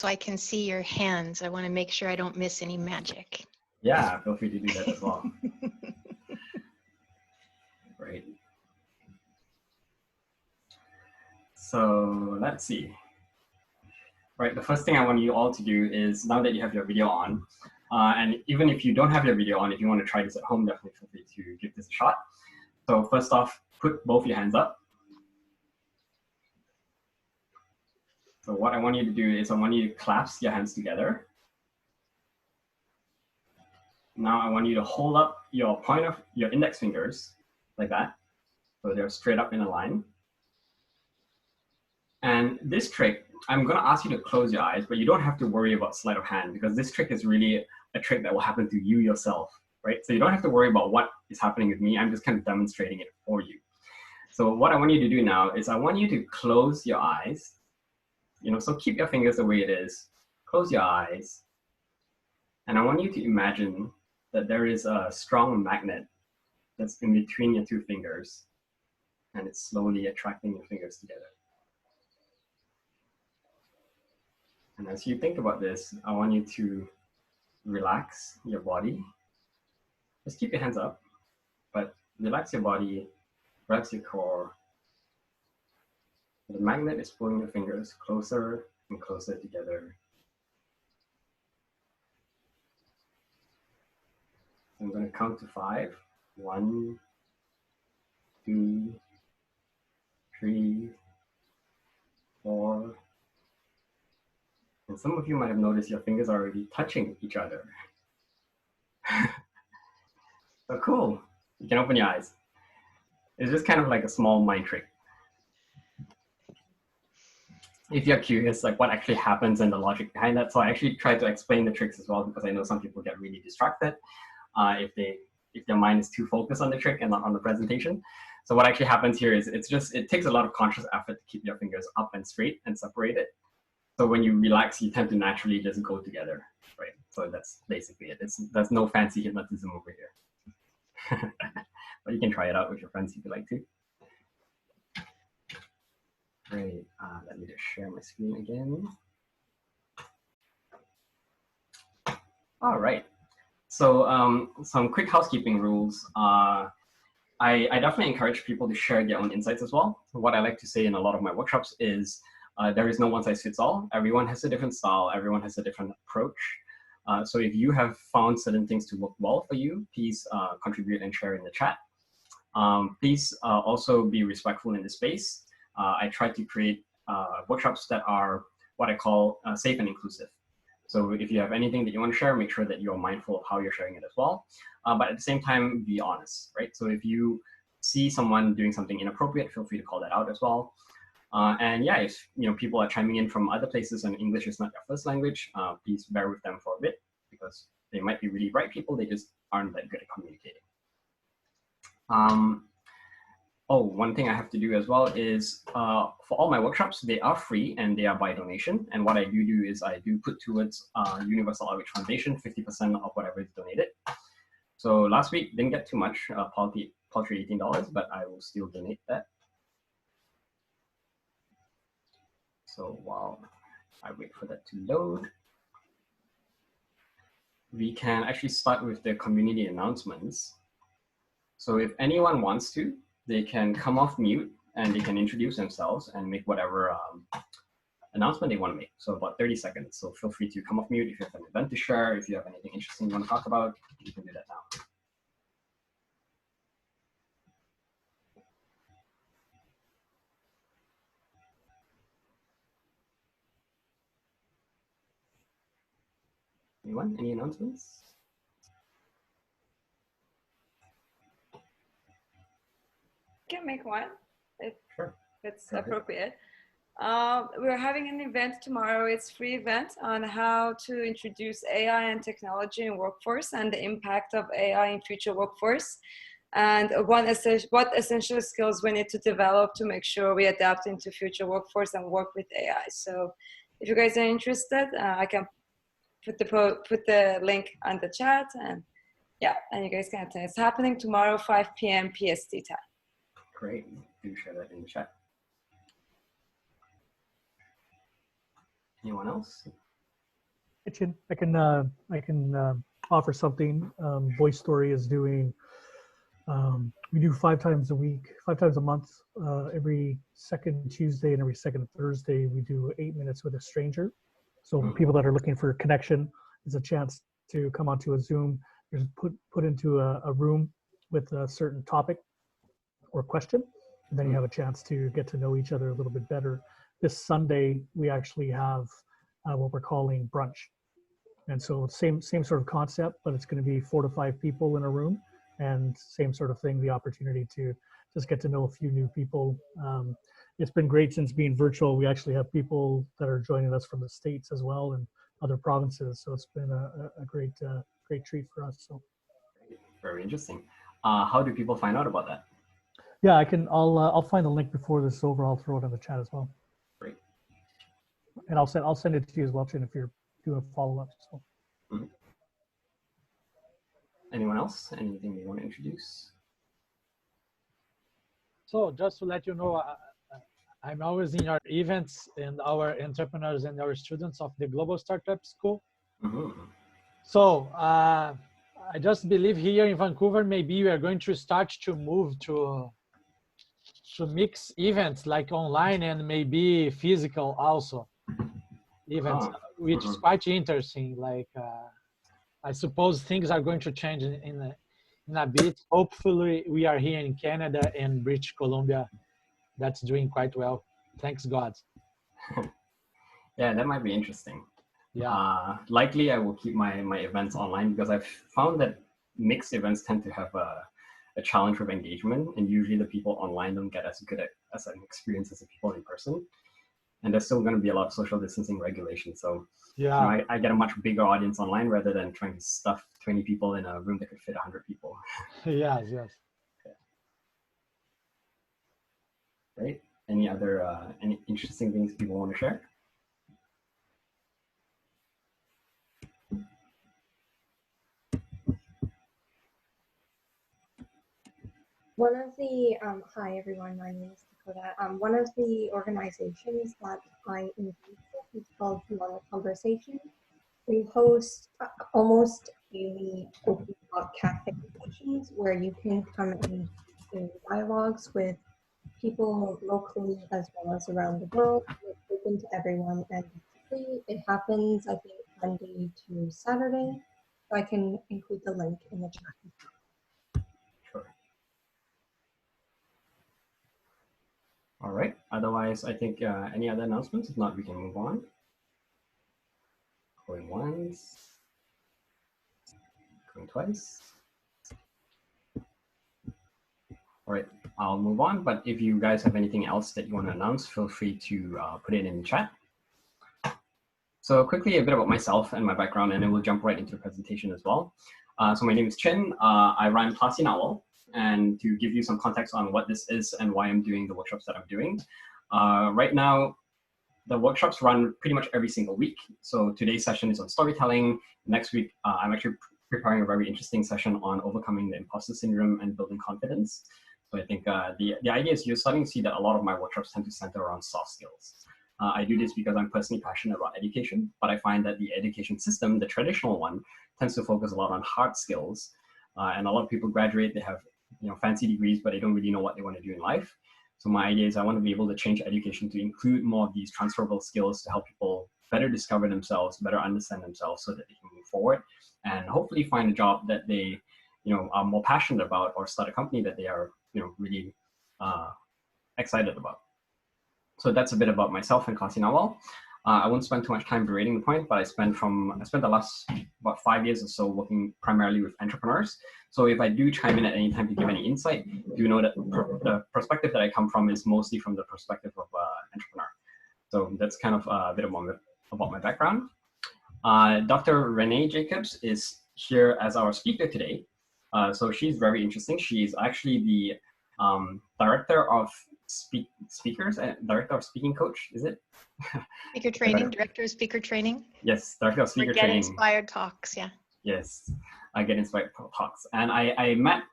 so I can see your hands. I want to make sure I don't miss any magic. Yeah, feel free to do that as well. Great. So let's see. Right, the first thing I want you all to do is, now that you have your video on, and even if you don't have your video on, if you want to try this at home, definitely feel free to give this a shot. So first off, put both your hands up. So what I want you to do is I want you to clasp your hands together. Now I want you to hold up your your index fingers like that. So they're straight up in a line. And this trick, I'm going to ask you to close your eyes, but you don't have to worry about sleight of hand, because this trick is really a trick that will happen to you yourself, right? So you don't have to worry about what is happening with me. I'm just kind of demonstrating it for you. So what I want you to do now is I want you to close your eyes. So keep your fingers the way it is. Close your eyes. And I want you to imagine that there is a strong magnet that's in between your two fingers, and it's slowly attracting your fingers together. And as you think about this, I want you to relax your body. Just keep your hands up, but relax your body, relax your core. The magnet is pulling your fingers closer and closer together. I'm going to count to 5. 1, 2, 3, 4. And some of you might have noticed your fingers are already touching each other. So cool. You can open your eyes. It's just kind of like a small mind trick. If you're curious, like what actually happens and the logic behind that. So I actually try to explain the tricks as well, because I know some people get really distracted if their mind is too focused on the trick and not on the presentation. So what actually happens here is it takes a lot of conscious effort to keep your fingers up and straight and separated. So when you relax, you tend to naturally just go together, right? So that's basically it. There's no fancy hypnotism over here. But you can try it out with your friends if you like to. Great. Let me just share my screen again. All right. So some quick housekeeping rules. I definitely encourage people to share their own insights as well. What I like to say in a lot of my workshops is there is no one size fits all. Everyone has a different style. Everyone has a different approach. So if you have found certain things to work well for you, please contribute and share in the chat. Please also be respectful in the space. I try to create workshops that are what I call safe and inclusive. So if you have anything that you want to share, make sure that you're mindful of how you're sharing it as well. But at the same time, be honest, right? So if you see someone doing something inappropriate, feel free to call that out as well. And yeah, if people are chiming in from other places and English is not their first language, please bear with them for a bit, because they might be really bright people, they just aren't that good at communicating. Oh, one thing I have to do as well is for all my workshops, they are free and they are by donation. And what I do is I do put towards Universal Outreach Foundation 50% of whatever is donated. So last week didn't get too much, paltry $18, but I will still donate that. So while I wait for that to load, we can actually start with the community announcements. So if anyone wants to, they can come off mute and they can introduce themselves and make whatever announcement they want to make. So about 30 seconds. So feel free to come off mute if you have an event to share, if you have anything interesting you want to talk about, you can do that now. Anyone? Any announcements? Can make one if Sure. it's appropriate. We're having an event tomorrow. It's a free event on how to introduce AI and technology in workforce and the impact of AI in future workforce, and what essential skills we need to develop to make sure we adapt into future workforce and work with AI. So if you guys are interested, I can put the link on the chat, and yeah, and you guys can attend. It's happening tomorrow, 5 p.m. PST time. Great. Do share that in the chat. Anyone else? Kitchen. I can offer something. Voice Story is doing. We do 5 times a week, 5 times a month. Every second Tuesday and every second Thursday, we do 8 minutes with a stranger. So people that are looking for connection is a chance to come onto a Zoom. You're put into a room with a certain topic or question, and then you have a chance to get to know each other a little bit better. This Sunday, we actually have what we're calling brunch. And so same sort of concept, but it's going to be 4 to 5 people in a room, and same sort of thing, the opportunity to just get to know a few new people. It's been great since being virtual. We actually have people that are joining us from the States as well and other provinces. So it's been a great treat for us. So Very interesting. How do people find out about that? yeah, I'll find the link before this is over. I'll throw it in the chat as well. Great. And I'll send it to you as well, Chin, if you're doing a follow-up. So. Mm-hmm. Anyone else? Anything you want to introduce? So just to let you know, I'm always in our events and our entrepreneurs and our students of the Global Startup School. Mm-hmm. So I just believe here in Vancouver, maybe we are going to start to move to mix events like online and maybe physical also events, which is quite interesting. Like I suppose things are going to change in a bit. Hopefully we are here in Canada and British Columbia. That's doing quite well. Thanks God. Yeah, that might be interesting. Yeah. Likely I will keep my events online because I've found that mixed events tend to have a challenge with engagement, and usually the people online don't get as good as an experience as the people in person. And there's still going to be a lot of social distancing regulations. So yeah, you know, I get a much bigger audience online rather than trying to stuff 20 people in a room that could fit 100 people. yes. Yeah. Right. Any other any interesting things people want to share? One of the, hi everyone, my name is Dakota. One of the organizations that I engage with is called Tomorrow Conversation. We host almost daily open talk cafe sessions where you can come in dialogues with people locally as well as around the world. It's open to everyone, and basically it happens, I think, Monday to Saturday. So I can include the link in the chat. Sure. All right. Otherwise, I think any other announcements? If not, we can move on. Going once. Going twice. All right, I'll move on. But if you guys have anything else that you want to announce, feel free to put it in the chat. So quickly, a bit about myself and my background, and then we'll jump right into the presentation as well. So my name is Chin. I run Classy Novel. And to give you some context on what this is and why I'm doing the workshops that I'm doing. Right now, the workshops run pretty much every single week. So today's session is on storytelling. Next week, I'm actually preparing a very interesting session on overcoming the imposter syndrome and building confidence. So I think the idea is you're starting to see that a lot of my workshops tend to center around soft skills. I do this because I'm personally passionate about education, but I find that the education system, the traditional one, tends to focus a lot on hard skills. And a lot of people graduate, they have fancy degrees, but they don't really know what they want to do in life. So my idea is I want to be able to change education to include more of these transferable skills to help people better discover themselves, better understand themselves so that they can move forward and hopefully find a job that they are more passionate about, or start a company that they are really excited about. So that's a bit about myself and Classy Novel. I won't spend too much time berating the point, but I spent the last about 5 years or so working primarily with entrepreneurs. So if I do chime in at any time to give any insight, do know that the perspective that I come from is mostly from the perspective of an entrepreneur. So that's kind of a bit about my background. Dr. Renee Jacobs is here as our speaker today. So she's very interesting. She's actually the director of speakers and director of speaking coach, is it? Speaker training, director of speaker training. Yes, director of speaker Get training. Inspired Talks, yeah. Yes, I Get Inspired Talks. And I met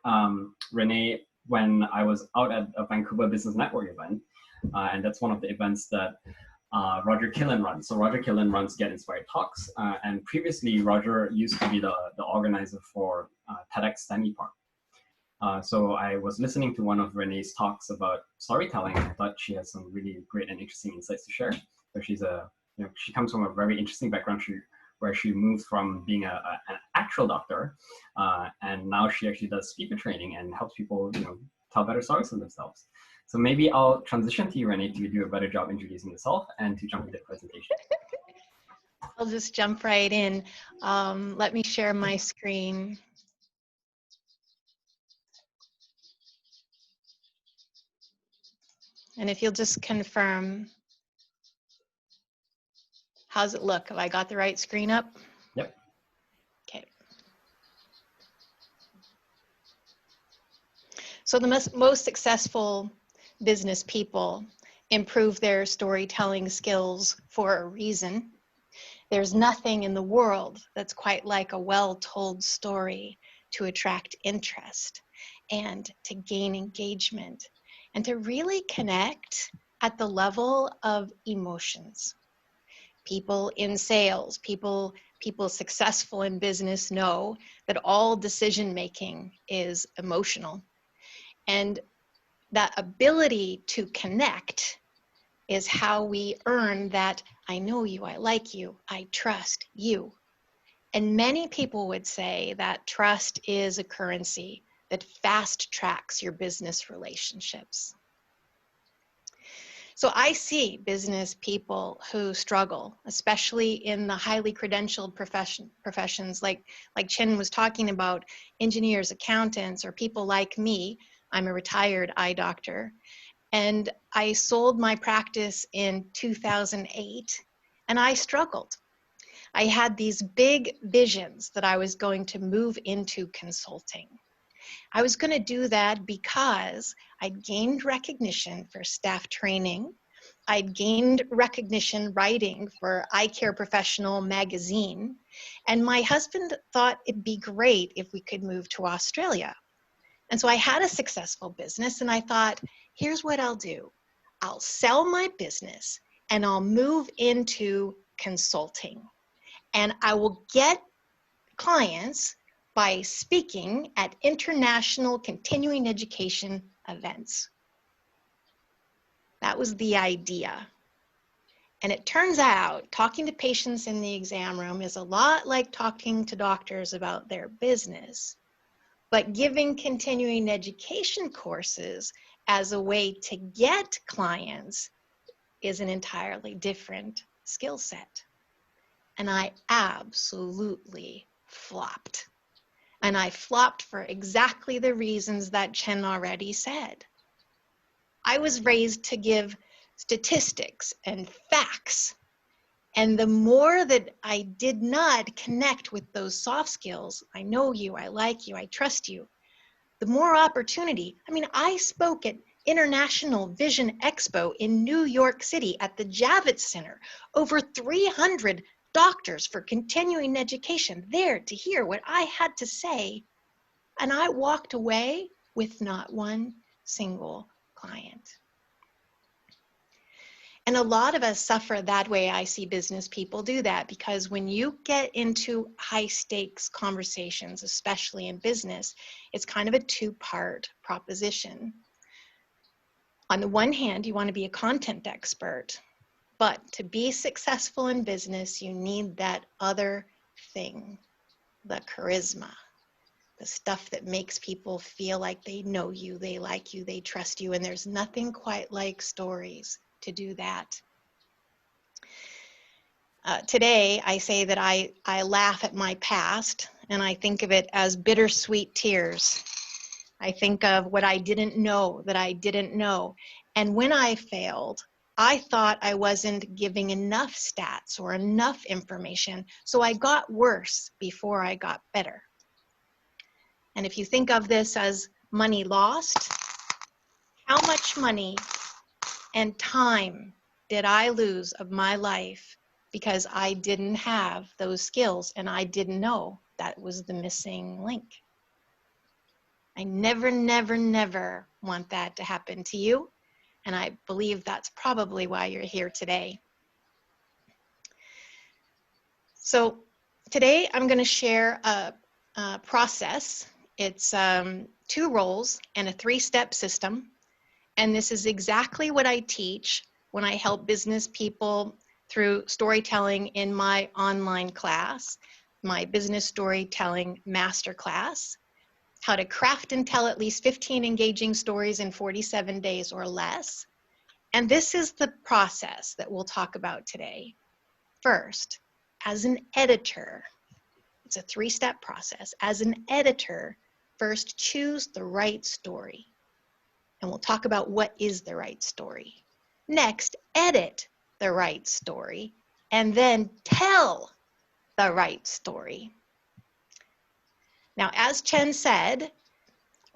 Renee when I was out at a Vancouver Business Network event. And that's one of the events that Roger Killen runs. So Roger Killen runs Get Inspired Talks, and previously Roger used to be the organizer for TEDx Stanley Park. So I was listening to one of Renee's talks about storytelling, and I thought she has some really great and interesting insights to share. So she comes from a very interesting background. Where she moved from being an actual doctor, and now she actually does speaker training and helps people, tell better stories of themselves. So maybe I'll transition to you, Renee, to do a better job introducing yourself and to jump into the presentation. I'll just jump right in. Let me share my screen. And if you'll just confirm, how's it look? Have I got the right screen up? Yep. Okay. So the most successful business people improve their storytelling skills for a reason. There's nothing in the world that's quite like a well-told story to attract interest and to gain engagement and to really connect at the level of emotions. People in sales, people successful in business know that all decision-making is emotional. And that ability to connect is how we earn that I know you, I like you, I trust you. And many people would say that trust is a currency that fast tracks your business relationships. So I see business people who struggle, especially in the highly credentialed professions like Chen was talking about, engineers, accountants, or people like me. I'm a retired eye doctor. And I sold my practice in 2008, and I struggled. I had these big visions that I was going to move into consulting. I was going to do that because I'd gained recognition for staff training. I'd gained recognition writing for Eye Care Professional magazine. And my husband thought it'd be great if we could move to Australia. And so I had a successful business, and I thought, here's what I'll do. I'll sell my business and I'll move into consulting. And I will get clients by speaking at international continuing education events. That was the idea. And it turns out talking to patients in the exam room is a lot like talking to doctors about their business. But giving continuing education courses as a way to get clients is an entirely different skill set. And I absolutely flopped. And I flopped for exactly the reasons that Chen already said. I was raised to give statistics and facts. And the more that I did not connect with those soft skills, I know you, I like you, I trust you, the more opportunity. I mean, I spoke at International Vision Expo in New York City at the Javits Center. Over 300 doctors for continuing education there to hear what I had to say. And I walked away with not one single client. And a lot of us suffer that way. I see business people do that because when you get into high stakes conversations, especially in business, it's kind of a two-part proposition. On the one hand, you want to be a content expert, but to be successful in business, you need that other thing, the charisma, the stuff that makes people feel like they know you, they like you, they trust you, and there's nothing quite like stories to do that. Today, I say that I laugh at my past, and I think of it as bittersweet tears. I think of what I didn't know that I didn't know. And when I failed, I thought I wasn't giving enough stats or enough information, so I got worse before I got better. And if you think of this as money lost, how much money and time did I lose of my life because I didn't have those skills and I didn't know that was the missing link? I never, never, never want that to happen to you. And I believe that's probably why you're here today. So today I'm going to share a process. It's 2 roles and a 3-step system. And this is exactly what I teach when I help business people through storytelling in my online class, my business storytelling masterclass, how to craft and tell at least 15 engaging stories in 47 days or less. And this is the process that we'll talk about today. First, as an editor, it's a 3-step process. As an editor, first choose the right story. And we'll talk about what is the right story. Next, edit the right story, and then tell the right story. Now, as Chen said,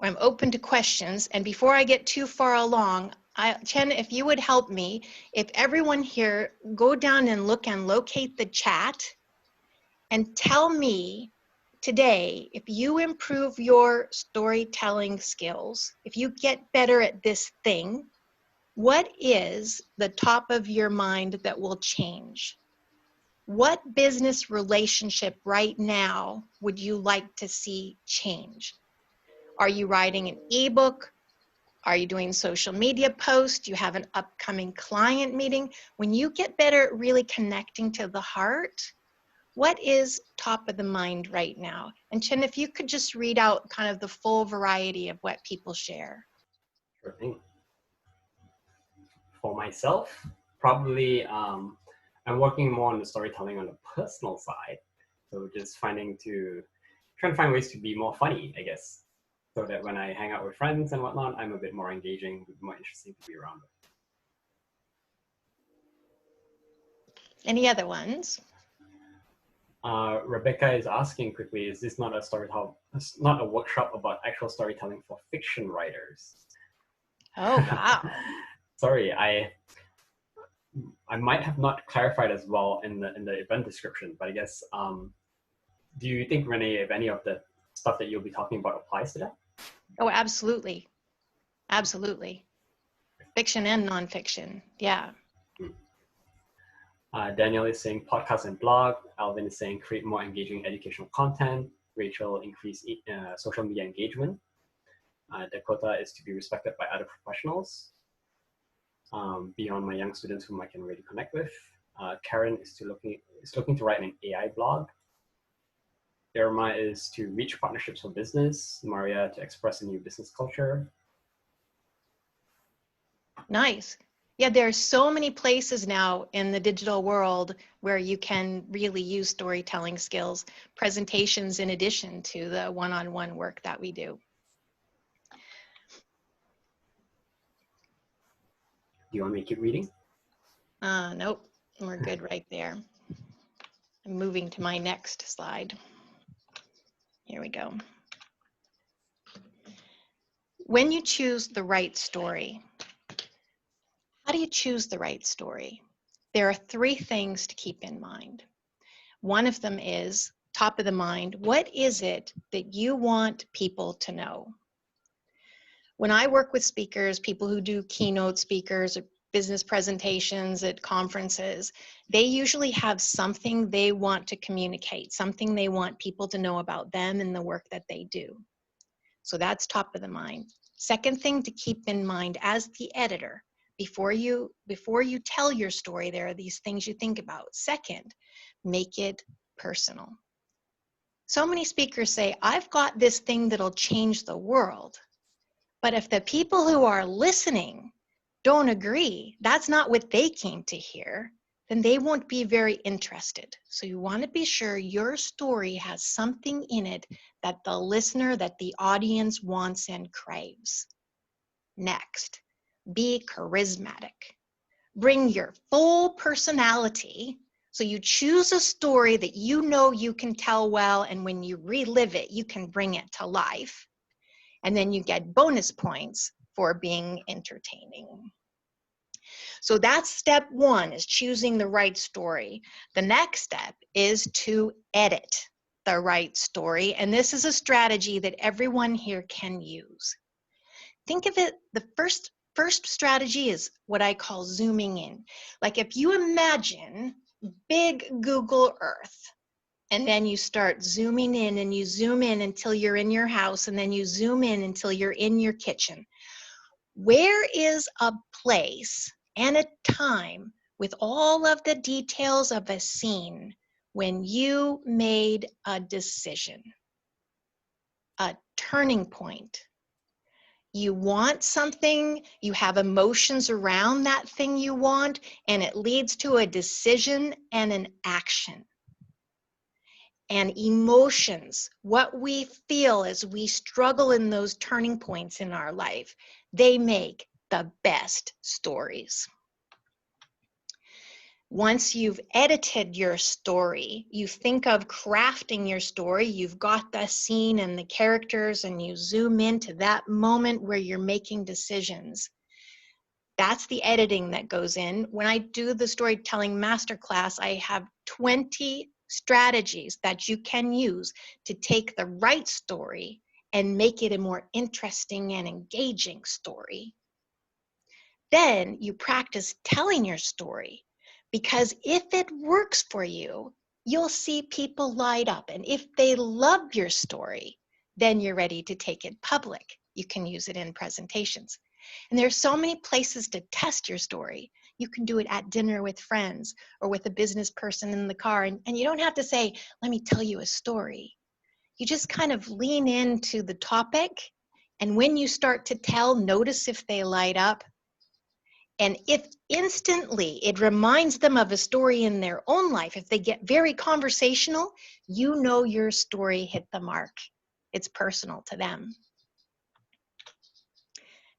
I'm open to questions, and before I get too far along, Chen, if you would help me, if everyone here go down and look and locate the chat and tell me today, if you improve your storytelling skills, if you get better at this thing, what is the top of your mind that will change? What business relationship right now would you like to see change? Are you writing an ebook? Are you doing social media posts? Do you have an upcoming client meeting? When you get better at really connecting to the heart, what is top of the mind right now? And Chen, if you could just read out kind of the full variety of what people share. Sure thing. For myself, probably I'm working more on the storytelling on the personal side. So just trying to find ways to be more funny, I guess. So that when I hang out with friends and whatnot, I'm a bit more engaging, more interesting to be around with. Any other ones? Rebecca is asking quickly, is this not a workshop about actual storytelling for fiction writers? Oh, wow. Sorry, I might have not clarified as well in the event description, but I guess, do you think, Renee, if any of the stuff that you'll be talking about applies to that? Oh, absolutely. Absolutely. Fiction and nonfiction. Yeah. Daniel is saying podcast and blog. Alvin is saying create more engaging educational content. Rachel, increase social media engagement. Dakota is to be respected by other professionals beyond my young students whom I can really connect with. Karen is looking to write an AI blog. Irma is to reach partnerships for business. Maria to express a new business culture. Nice. Yeah, there are so many places now in the digital world where you can really use storytelling skills, presentations in addition to the one-on-one work that we do. Do you want me to keep reading? Nope, we're good right there. I'm moving to my next slide. Here we go. When you choose the right story, how do you choose the right story? There are 3 things to keep in mind. One of them is, top of the mind, what is it that you want people to know? When I work with speakers, people who do keynote speakers or business presentations at conferences, they usually have something they want to communicate, something they want people to know about them and the work that they do. So that's top of the mind. Second thing to keep in mind as the editor, before you tell your story, there are these things you think about. Second, make it personal. So many speakers say, I've got this thing that'll change the world. But if the people who are listening don't agree, that's not what they came to hear, then they won't be very interested. So you want to be sure your story has something in it that the listener, that the audience wants and craves. Next, be charismatic. Bring your full personality. So you choose a story that you know you can tell well, and when you relive it, you can bring it to life. And then you get bonus points for being entertaining. So that's step 1, is choosing the right story. The next step is to edit the right story. And this is a strategy that everyone here can use. Think of it, the first strategy is what I call zooming in. Like if you imagine big Google Earth, And then you start zooming in, and you zoom in until you're in your house, and then you zoom in until you're in your kitchen. Where is a place and a time with all of the details of a scene when you made a decision, a turning point? You want something, you have emotions around that thing you want, and it leads to a decision and an action. And emotions, what we feel as we struggle in those turning points in our life, they make the best stories. Once you've edited your story, you think of crafting your story, you've got the scene and the characters, and you zoom into that moment where you're making decisions. That's the editing that goes in. When I do the storytelling masterclass, I have 20 strategies that you can use to take the right story and make it a more interesting and engaging story. Then you practice telling your story, because if it works for you, you'll see people light up. And if they love your story, then you're ready to take it public. You can use it in presentations. And there's so many places to test your story. You can do it at dinner with friends or with a business person in the car. And you don't have to say, let me tell you a story. You just kind of lean into the topic. And when you start to tell, notice if they light up. And if instantly it reminds them of a story in their own life, if they get very conversational, you know your story hit the mark. It's personal to them.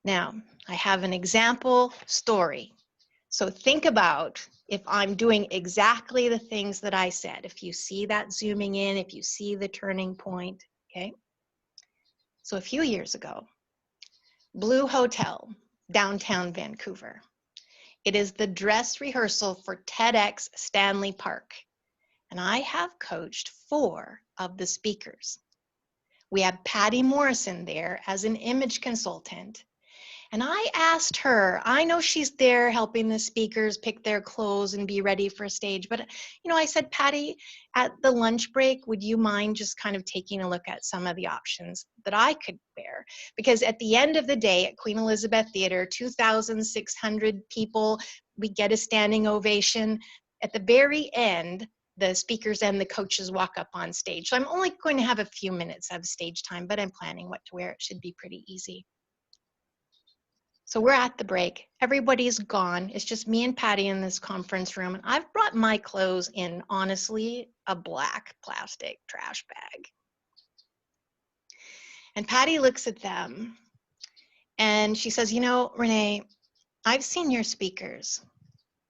Now, I have an example story. So think about if I'm doing exactly the things that I said. If you see that zooming in, if you see the turning point, okay? So a few years ago, Blue Hotel, downtown Vancouver. It is the dress rehearsal for TEDx Stanley Park. And I have coached 4 of the speakers. We have Patty Morrison there as an image consultant. And I asked her, I know she's there helping the speakers pick their clothes and be ready for stage, but I said, Patty, at the lunch break, would you mind just kind of taking a look at some of the options that I could wear? Because at the end of the day at Queen Elizabeth Theatre, 2,600 people, we get a standing ovation. At the very end, the speakers and the coaches walk up on stage. So I'm only going to have a few minutes of stage time, but I'm planning what to wear. It should be pretty easy. So we're at the break. Everybody's gone. It's just me and Patty in this conference room. And I've brought my clothes in, honestly, a black plastic trash bag. And Patty looks at them and she says, Renee, I've seen your speakers.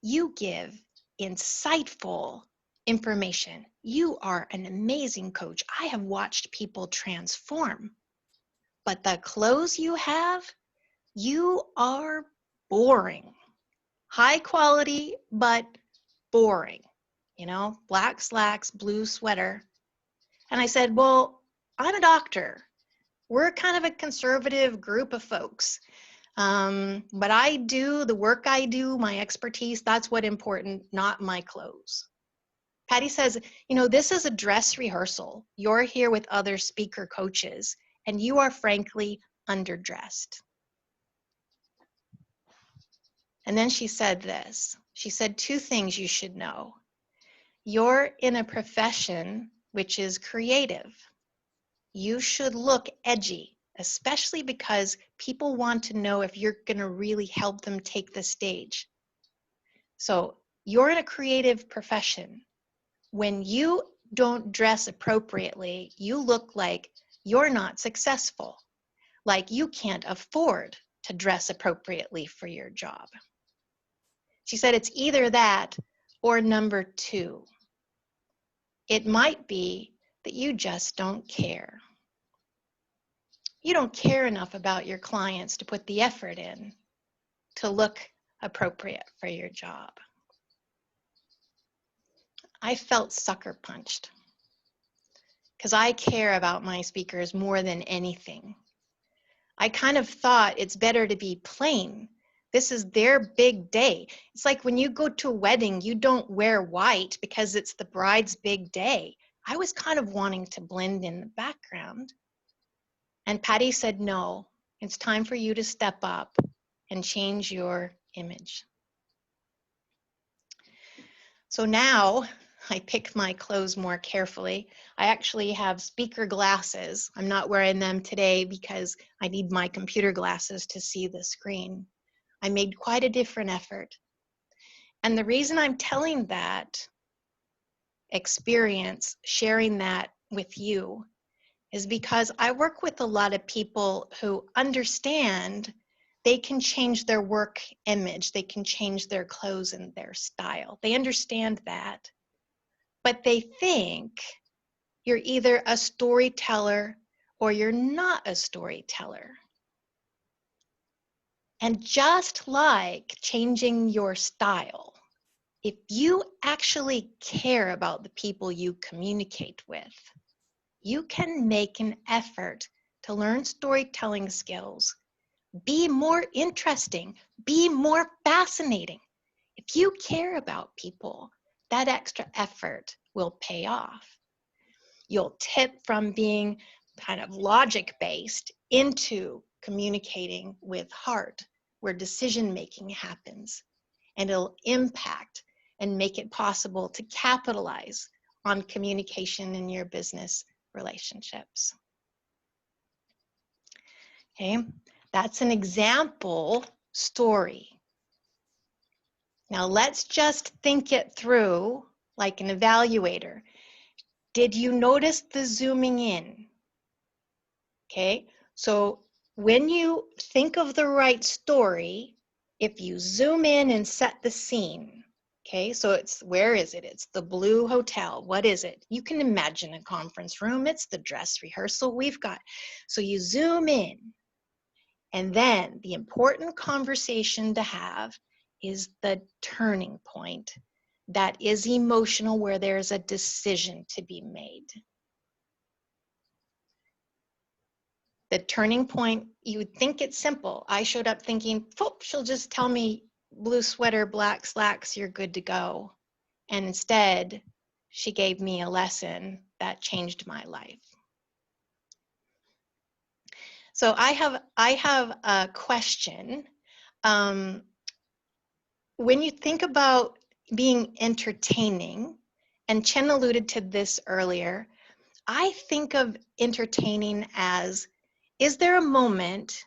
You give insightful information. You are an amazing coach. I have watched people transform. But the clothes you have, you are boring. High quality, but boring. Black slacks, blue sweater. And I said, well, I'm a doctor. We're kind of a conservative group of folks. But I do the work I do, my expertise, that's what's important, not my clothes. Patty says, this is a dress rehearsal. You're here with other speaker coaches, and you are frankly underdressed. And then she said this. She said 2 things you should know. You're in a profession which is creative. You should look edgy, especially because people want to know if you're going to really help them take the stage. So you're in a creative profession. When you don't dress appropriately, you look like you're not successful, like you can't afford to dress appropriately for your job. She said it's either that or number 2. It might be that you just don't care. You don't care enough about your clients to put the effort in to look appropriate for your job. I felt sucker punched because I care about my speakers more than anything. I kind of thought it's better to be plain. This is their big day. It's like when you go to a wedding, you don't wear white because it's the bride's big day. I was kind of wanting to blend in the background. And Patty said, no, it's time for you to step up and change your image. So now I pick my clothes more carefully. I actually have speaker glasses. I'm not wearing them today because I need my computer glasses to see the screen. I made quite a different effort. And the reason I'm telling that experience, sharing that with you, is because I work with a lot of people who understand they can change their work image, they can change their clothes and their style. They understand that, but they think you're either a storyteller or you're not a storyteller. And just like changing your style, if you actually care about the people you communicate with, you can make an effort to learn storytelling skills, be more interesting, be more fascinating. If you care about people, that extra effort will pay off. You'll tip from being kind of logic-based into communicating with heart, where decision-making happens, and it'll impact and make it possible to capitalize on communication in your business relationships. Okay, that's an example story. Now let's just think it through like an evaluator. Did you notice the zooming in? Okay, so when you think of the right story, if you zoom in and set the scene, okay, so it's, where is it? It's the Blue Hotel. What is it? You can imagine a conference room. It's the dress rehearsal we've got. So you zoom in, and then the important conversation to have is the turning point that is emotional, where there's a decision to be made. The turning point, you would think it's simple. I showed up thinking, she'll just tell me blue sweater, black slacks, you're good to go. And instead, she gave me a lesson that changed my life. So I have a question. When you think about being entertaining, and Chen alluded to this earlier, I think of entertaining as, is there a moment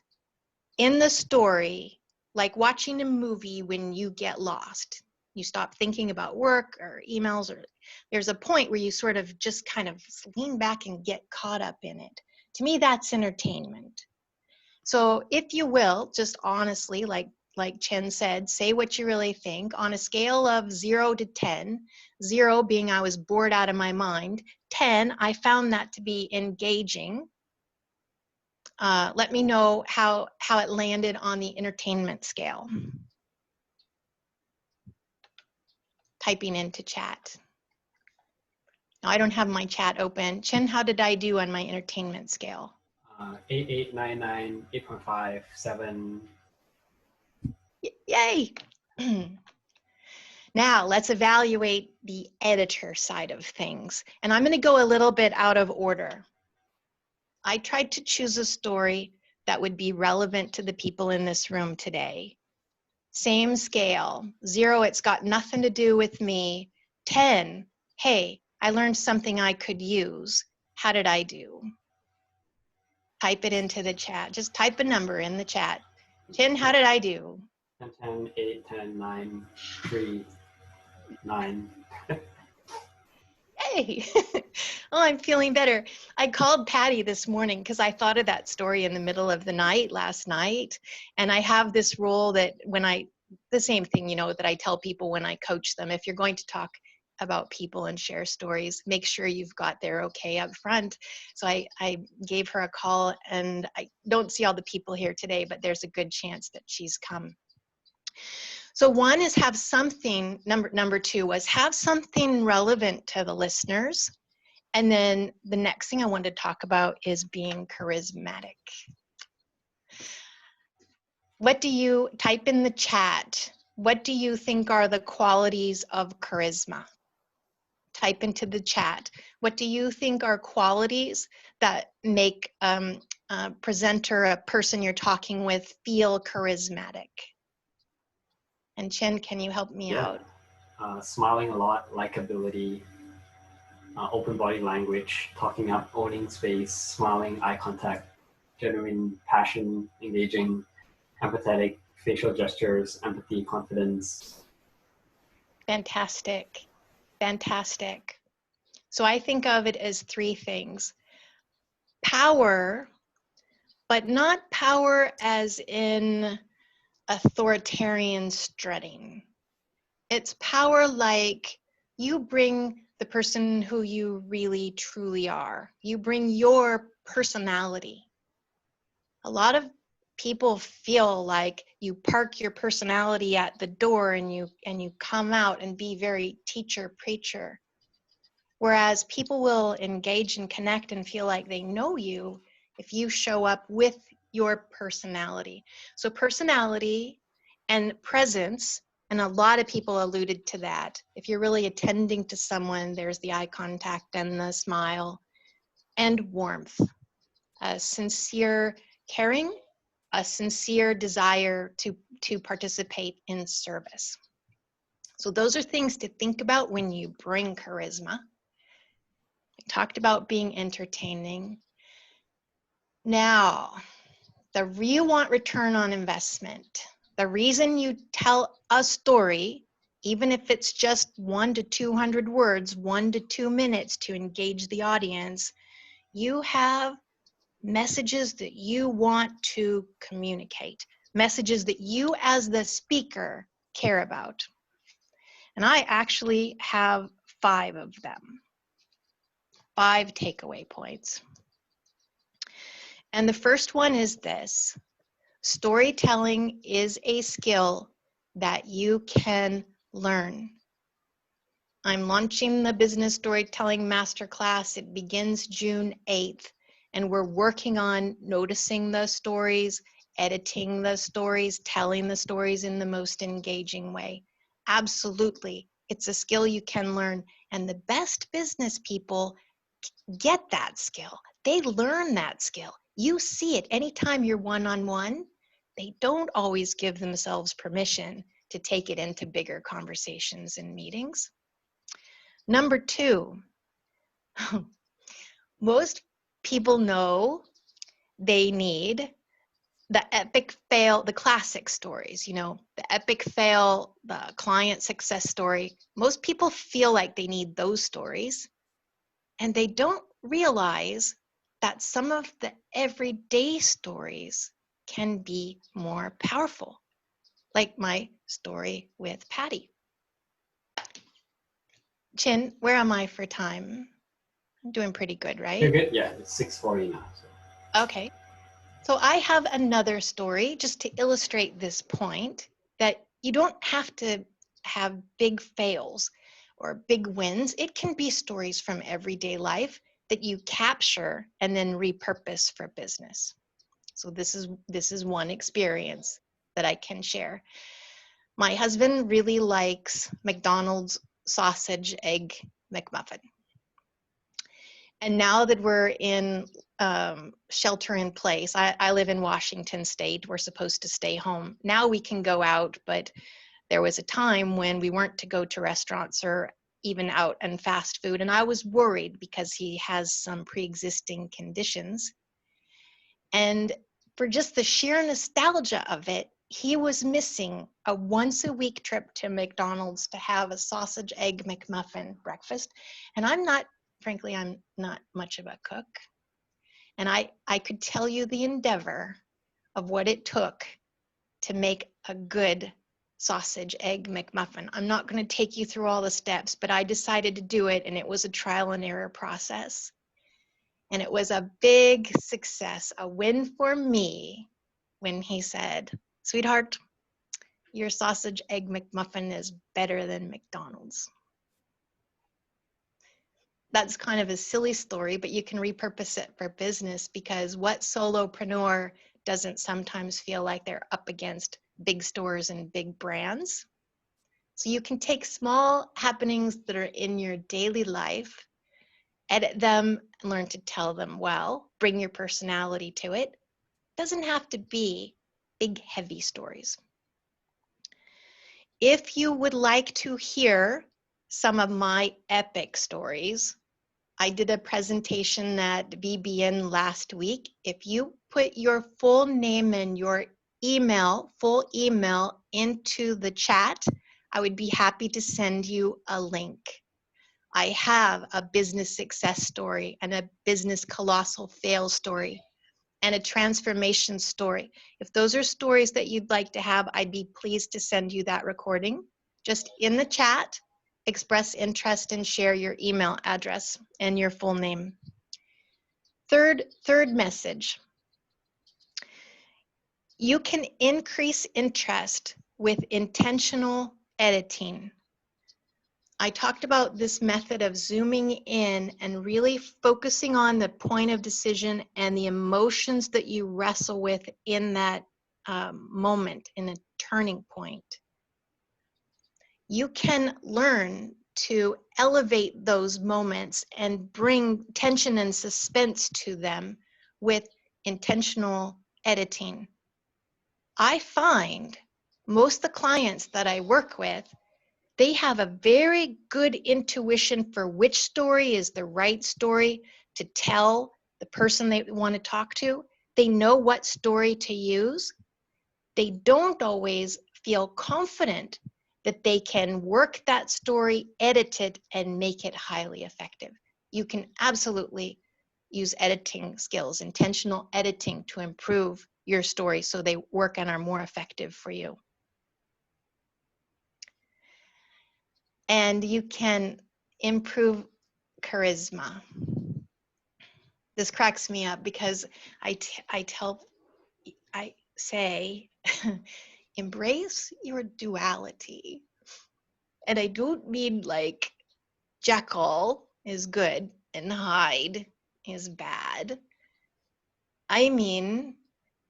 in the story, like watching a movie when you get lost? You stop thinking about work or emails, or there's a point where you sort of just kind of lean back and get caught up in it. To me, that's entertainment. So if you will, just honestly, like Chen said, say what you really think on a scale of 0 to 10, 0 being I was bored out of my mind, 10, I found that to be engaging. Let me know how it landed on the entertainment scale. Typing into chat. Now, I don't have my chat open. Chen, how did I do on my entertainment scale? 8, 8, 9, 9, 8.5, 7. Yay! Now, let's evaluate the editor side of things. And I'm going to go a little bit out of order. I tried to choose a story that would be relevant to the people in this room today. Same scale. 0, it's got nothing to do with me. 10, hey, I learned something I could use. How did I do? Type it into the chat. Just type a number in the chat. 10, how did I do? 10, 10, 8, 10, 9, 3, 9. Hey, oh, I'm feeling better. I called Patty this morning because I thought of that story in the middle of the night last night. And I have this rule that the same thing, you know, that I tell people when I coach them, if you're going to talk about people and share stories, make sure you've got their okay up front. So I gave her a call, and I don't see all the people here today, but there's a good chance that she's come. So one is have something, number 2 was have something relevant to the listeners. And then the next thing I wanted to talk about is being charismatic. What do you, type in the chat, what do you think are the qualities of charisma? type into the chat. What do you think are qualities that make a presenter, a person you're talking with, feel charismatic? And Chen, can you help me out? Smiling a lot, likability, open body language, talking up, owning space, smiling, eye contact, genuine passion, engaging, empathetic, facial gestures, empathy, confidence. Fantastic. Fantastic. So I think of it as three things. Power, but not power as in authoritarian strutting. It's power like you bring the person who you really truly are. You bring your personality. A lot of people feel like you park your personality at the door and you come out and be very teacher preacher. Whereas people will engage and connect and feel like they know you if you show up with your personality. So personality and presence, and a lot of people alluded to that. If you're really attending to someone, there's the eye contact and the smile, and warmth, a sincere caring, a sincere desire to participate in service. So those are things to think about when you bring charisma. I talked about being entertaining. Now, you want return on investment. The reason you tell a story, even if it's just 1 to 200 words, 1 to 2 minutes to engage the audience, you have messages that you want to communicate, messages that you as the speaker care about. And I actually have 5 of them, 5 takeaway points. And the first one is this: storytelling is a skill that you can learn. I'm launching the Business Storytelling Masterclass. It begins June 8th, and we're working on noticing the stories, editing the stories, telling the stories in the most engaging way. Absolutely, it's a skill you can learn, and the best business people get that skill. They learn that skill. You see it anytime you're one-on-one. They don't always give themselves permission to take it into bigger conversations and meetings. Number 2, most people know they need the epic fail, the classic stories, you know, the epic fail, the client success story. Most people feel like they need those stories, and they don't realize that some of the everyday stories can be more powerful, like my story with Patty. Chin, where am I for time? I'm doing pretty good, right? You're good? Yeah, it's 6:40 now. So. Okay. So I have another story just to illustrate this point, that you don't have to have big fails or big wins. It can be stories from everyday life that you capture and then repurpose for business. So this is one experience that I can share. My husband really likes McDonald's sausage egg McMuffin. And now that we're in shelter in place, I live in Washington State. We're supposed to stay home. Now we can go out, but there was a time when we weren't to go to restaurants or even out and fast food. And I was worried because he has some pre-existing conditions. And for just the sheer nostalgia of it, he was missing a once-a-week trip to McDonald's to have a sausage egg McMuffin breakfast. And frankly, I'm not much of a cook. And I could tell you the endeavor of what it took to make a good sausage egg McMuffin. I'm not going to take you through all the steps, but I decided to do it, and it was a trial and error process. And it was a big success, a win for me when he said, "Sweetheart, your sausage egg McMuffin is better than McDonald's." That's kind of a silly story, but you can repurpose it for business, because what solopreneur doesn't sometimes feel like they're up against big stores and big brands? So you can take small happenings that are in your daily life, edit them, and learn to tell them well, bring your personality to it. Doesn't have to be big, heavy stories. If you would like to hear some of my epic stories, I did a presentation at BBN last week. If you put your full name and your full email into the chat, I would be happy to send you a link. I have a business success story and a business colossal fail story and a transformation story. If those are stories that you'd like to have, I'd be pleased to send you that recording. Just in the chat, express interest and share your email address and your full name. Third message. You can increase interest with intentional editing. I talked about this method of zooming in and really focusing on the point of decision and the emotions that you wrestle with in that moment, in a turning point. You can learn to elevate those moments and bring tension and suspense to them with intentional editing. I find most of the clients that I work with, they have a very good intuition for which story is the right story to tell the person they want to talk to. They know what story to use. They don't always feel confident that they can work that story, edit it, and make it highly effective. You can absolutely use editing skills, intentional editing, to improve your story so they work and are more effective for you. And you can improve charisma. This cracks me up because I say, embrace your duality. And I don't mean like Jekyll is good and Hyde is bad. I mean,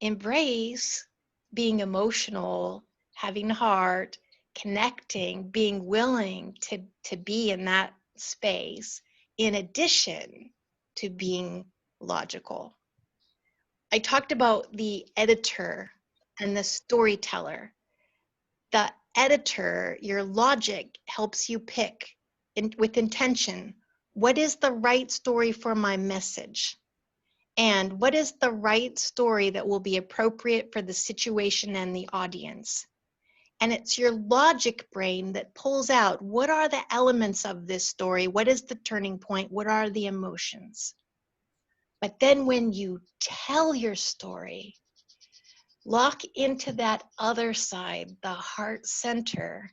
embrace being emotional, having a heart, connecting, being willing to be in that space, in addition to being logical. I talked about the editor and the storyteller. The editor, your logic, helps you pick with intention, what is the right story for my message? And what is the right story that will be appropriate for the situation and the audience? And it's your logic brain that pulls out, what are the elements of this story? What is the turning point? What are the emotions? But then when you tell your story, lock into that other side, the heart center,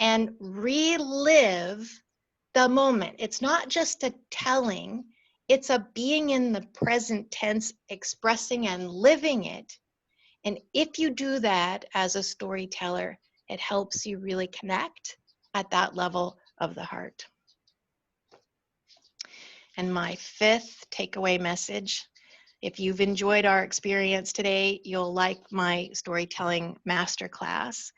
and relive the moment. It's not just a telling, it's a being in the present tense, expressing and living it. And if you do that as a storyteller, it helps you really connect at that level of the heart. And my fifth takeaway message, if you've enjoyed our experience today, you'll like my storytelling masterclass.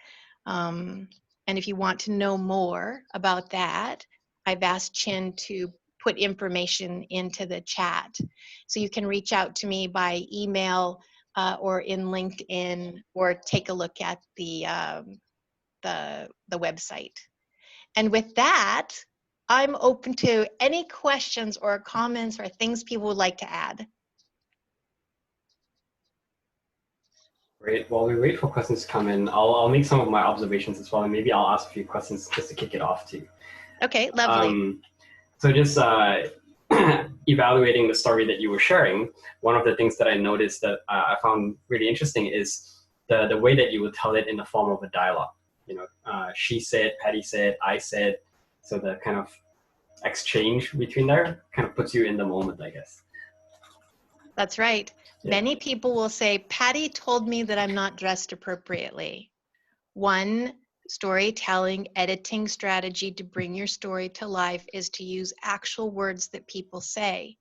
And if you want to know more about that, I've asked Chin to put information into the chat. So you can reach out to me by email or in LinkedIn, or take a look at the website. And with that, I'm open to any questions or comments or things people would like to add. Great. While we wait for questions to come in, I'll make some of my observations as well, and maybe I'll ask a few questions just to kick it off too. Okay, lovely. So just evaluating the story that you were sharing, one of the things that I noticed that I found really interesting is the way that you would tell it in the form of a dialogue. You know, she said, Patty said, I said. So the kind of exchange between there kind of puts you in the moment, I guess. That's right. Yeah. Many people will say, Patty told me that I'm not dressed appropriately. One storytelling editing strategy to bring your story to life is to use actual words that people say,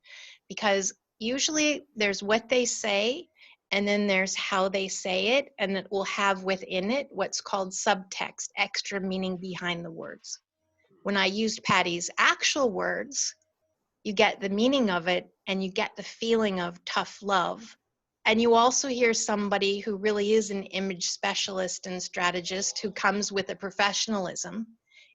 because usually there's what they say and then there's how they say it, and it will have within it what's called subtext, extra meaning behind the words. When I used Patty's actual words, you get the meaning of it and you get the feeling of tough love. And you also hear somebody who really is an image specialist and strategist who comes with a professionalism.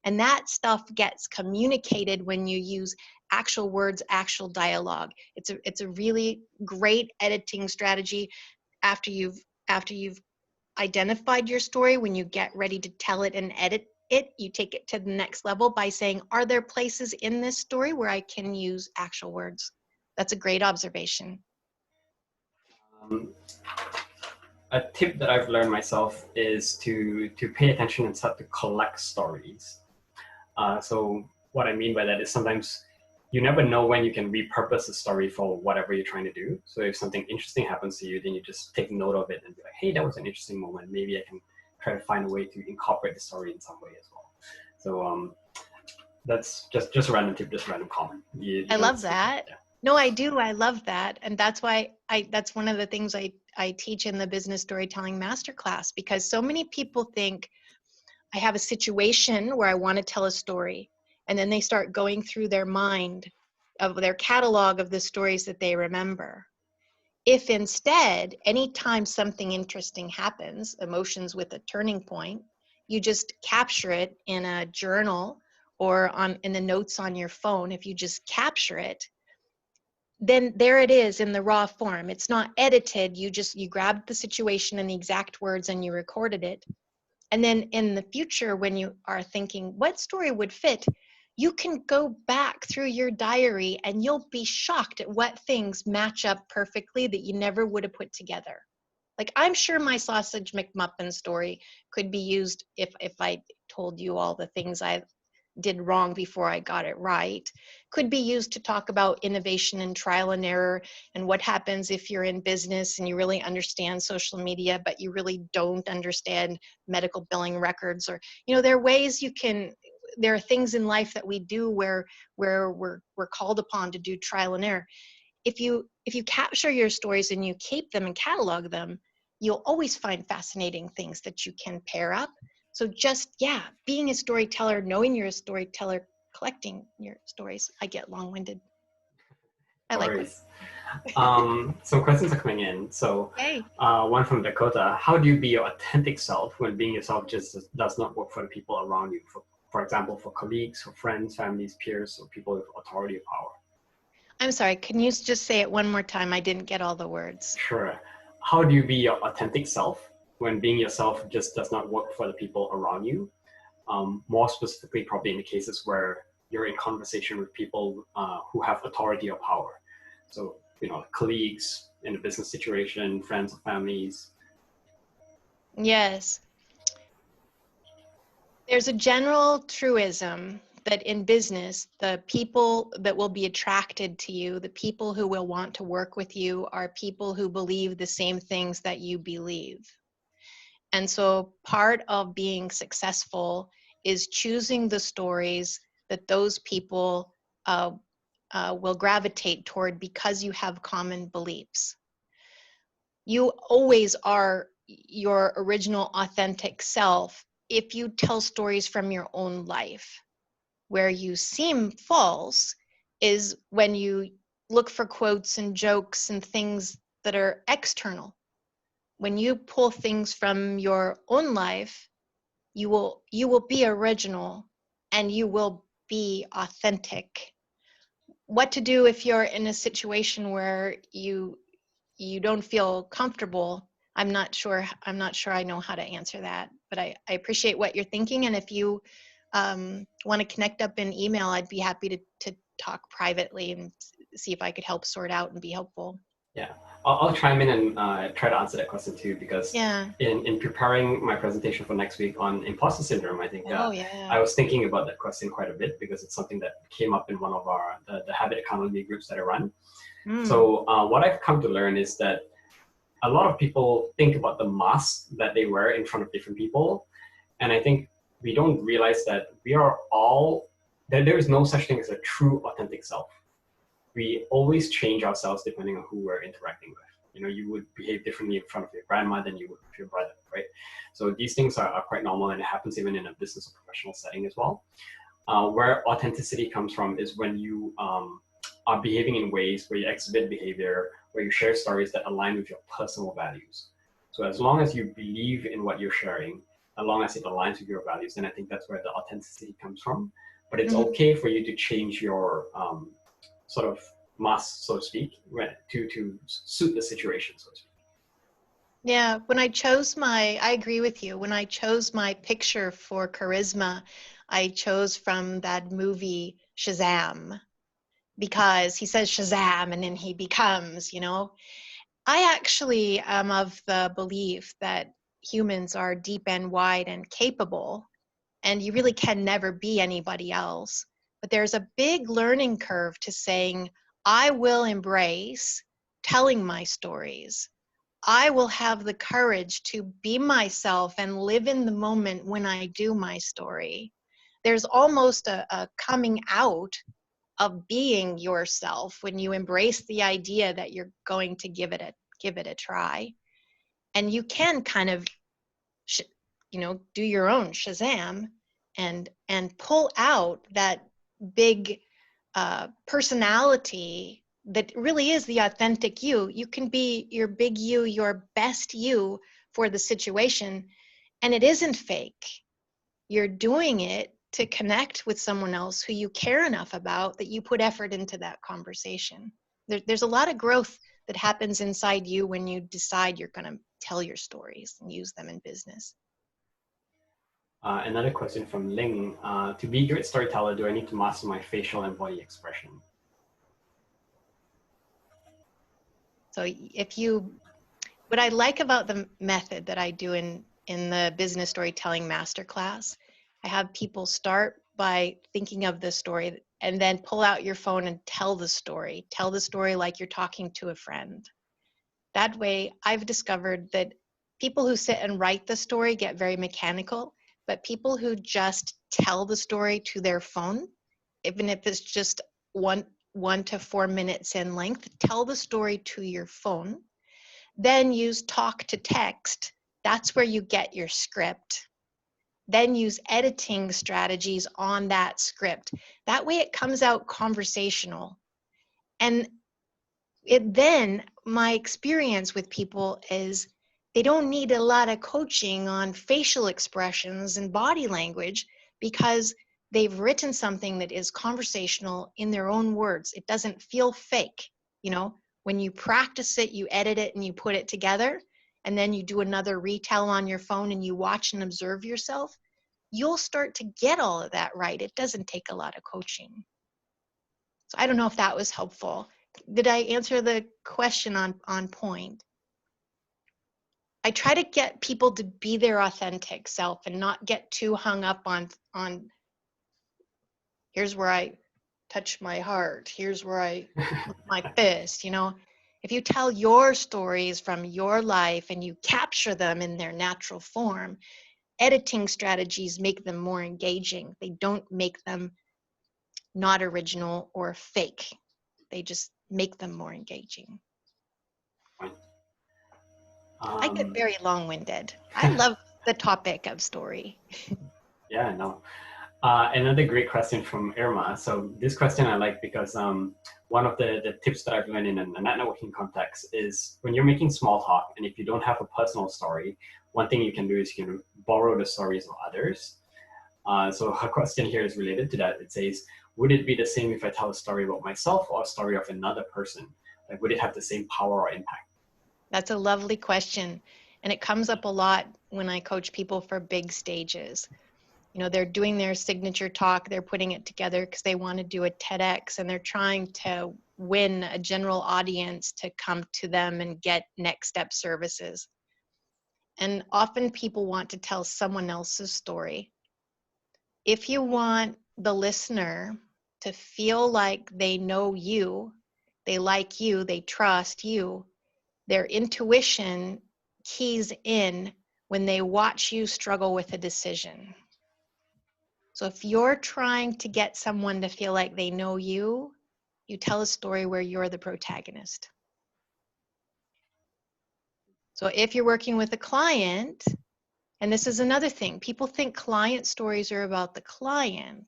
And that stuff gets communicated when you use actual words, actual dialogue. It's a really great editing strategy after you've identified your story. When you get ready to tell it and edit it, you take it to the next level by saying, are there places in this story where I can use actual words? That's a great observation. A tip that I've learned myself is to pay attention and start to collect stories. So what I mean by that is sometimes you never know when you can repurpose a story for whatever you're trying to do. So if something interesting happens to you, then you just take note of it and be like, hey, that was an interesting moment. Maybe I can try to find a way to incorporate the story in some way as well. So that's just a random tip, just a random comment. I love that. Yeah. No, I do. I love that. And that's why that's one of the things I teach in the business storytelling masterclass, because so many people think I have a situation where I want to tell a story, and then they start going through their mind of their catalog of the stories that they remember. If instead, anytime something interesting happens, emotions with a turning point, you just capture it in a journal or in the notes on your phone. If you just capture it, then there it is in the raw form. It's not edited. You grabbed the situation and the exact words and you recorded it. And then in the future, when you are thinking what story would fit, you can go back through your diary and you'll be shocked at what things match up perfectly that you never would have put together. Like, I'm sure my sausage McMuffin story could be used if I told you all the things I did wrong before I got it right. Could be used to talk about innovation and trial and error and what happens if you're in business and you really understand social media, but you really don't understand medical billing records. Or, there are ways there are things in life that we do where we're called upon to do trial and error. If you capture your stories and you keep them and catalog them, you'll always find fascinating things that you can pair up. So just, being a storyteller, knowing you're a storyteller, collecting your stories. I get long-winded. I like it. Some questions are coming in. So one from Dakota: how do you be your authentic self when being yourself just does not work for the people around you? For example, for colleagues, for friends, families, peers, or people with authority or power. I'm sorry, can you just say it one more time? I didn't get all the words. Sure. How do you be your authentic self when being yourself just does not work for the people around you? More specifically, probably in the cases where you're in conversation with people who have authority or power. So, colleagues in a business situation, friends or families. Yes. There's a general truism that in business, the people that will be attracted to you, the people who will want to work with you, are people who believe the same things that you believe. And so part of being successful is choosing the stories that those people will gravitate toward because you have common beliefs. You always are your original authentic self if you tell stories from your own life. Where you seem false is when you look for quotes and jokes and things that are external. When you pull things from your own life, you will be original and you will be authentic. What to do if you're in a situation where you don't feel comfortable? I'm not sure I know how to answer that, but I appreciate what you're thinking. And if you want to connect up in email, I'd be happy to talk privately and see if I could help sort out and be helpful. Yeah, I'll chime in and try to answer that question too, because in preparing my presentation for next week on imposter syndrome, I think I was thinking about that question quite a bit because it's something that came up in one of our the habit accountability groups that I run. So what I've come to learn is that a lot of people think about the mask that they wear in front of different people, and I think we don't realize that there is no such thing as a true authentic self. We always change ourselves depending on who we're interacting with. You know, you would behave differently in front of your grandma than you would with your brother, right? So these things are quite normal, and it happens even in a business or professional setting as well. Where authenticity comes from is when you are behaving in ways where you exhibit behavior, where you share stories that align with your personal values. So as long as you believe in what you're sharing, as long as it aligns with your values, then I think that's where the authenticity comes from. But it's okay for you to change your sort of mask, so to speak, to suit the situation, so to speak. Yeah, when I chose I agree with you. When I chose my picture for charisma, I chose from that movie Shazam, because he says Shazam and then he becomes, you know. I actually am of the belief that humans are deep and wide and capable, and you really can never be anybody else. But there's a big learning curve to saying, I will embrace telling my stories. I will have the courage to be myself and live in the moment when I do my story. There's almost a coming out of being yourself when you embrace the idea that you're going to give it a try. And you can kind of do your own Shazam and pull out that big personality that really is the authentic you. You can be your big you, your best you for the situation, and it isn't fake. You're doing it to connect with someone else who you care enough about that you put effort into that conversation. There's a lot of growth that happens inside you when you decide you're going to tell your stories and use them in business. Another question from Ling. To be a great storyteller, do I need to master my facial and body expression? So what I like about the method that I do in the business storytelling masterclass, I have people start by thinking of the story and then pull out your phone and tell the story. Tell the story like you're talking to a friend. That way, I've discovered that people who sit and write the story get very mechanical, but people who just tell the story to their phone, even if it's just 1 to 4 minutes in length, tell the story to your phone. Then use talk to text. That's where you get your script. Then use editing strategies on that script. That way it comes out conversational. And then my experience with people is they don't need a lot of coaching on facial expressions and body language because they've written something that is conversational in their own words. It doesn't feel fake. When you practice it, you edit it and you put it together, and then you do another retell on your phone and you watch and observe yourself, you'll start to get all of that right. It doesn't take a lot of coaching. So I don't know if that was helpful. Did I answer the question on point? I try to get people to be their authentic self and not get too hung up on here's where I touch my heart, here's where I put my fist, If you tell your stories from your life and you capture them in their natural form, editing strategies make them more engaging. They don't make them not original or fake. They just make them more engaging. I get very long-winded. I love the topic of story. Yeah, no. Another great question from Irma. So this question I like because one of the tips that I've learned in a networking context is when you're making small talk, and if you don't have a personal story, one thing you can do is you can borrow the stories of others. So her question here is related to that. It says, would it be the same if I tell a story about myself or a story of another person? Like, would it have the same power or impact? That's a lovely question. And it comes up a lot when I coach people for big stages. They're doing their signature talk, they're putting it together because they want to do a TEDx, and they're trying to win a general audience to come to them and get next step services. And often people want to tell someone else's story. If you want the listener to feel like they know you, they like you, they trust you, their intuition keys in when they watch you struggle with a decision. So if you're trying to get someone to feel like they know you, you tell a story where you're the protagonist. So if you're working with a client, and this is another thing, people think client stories are about the client.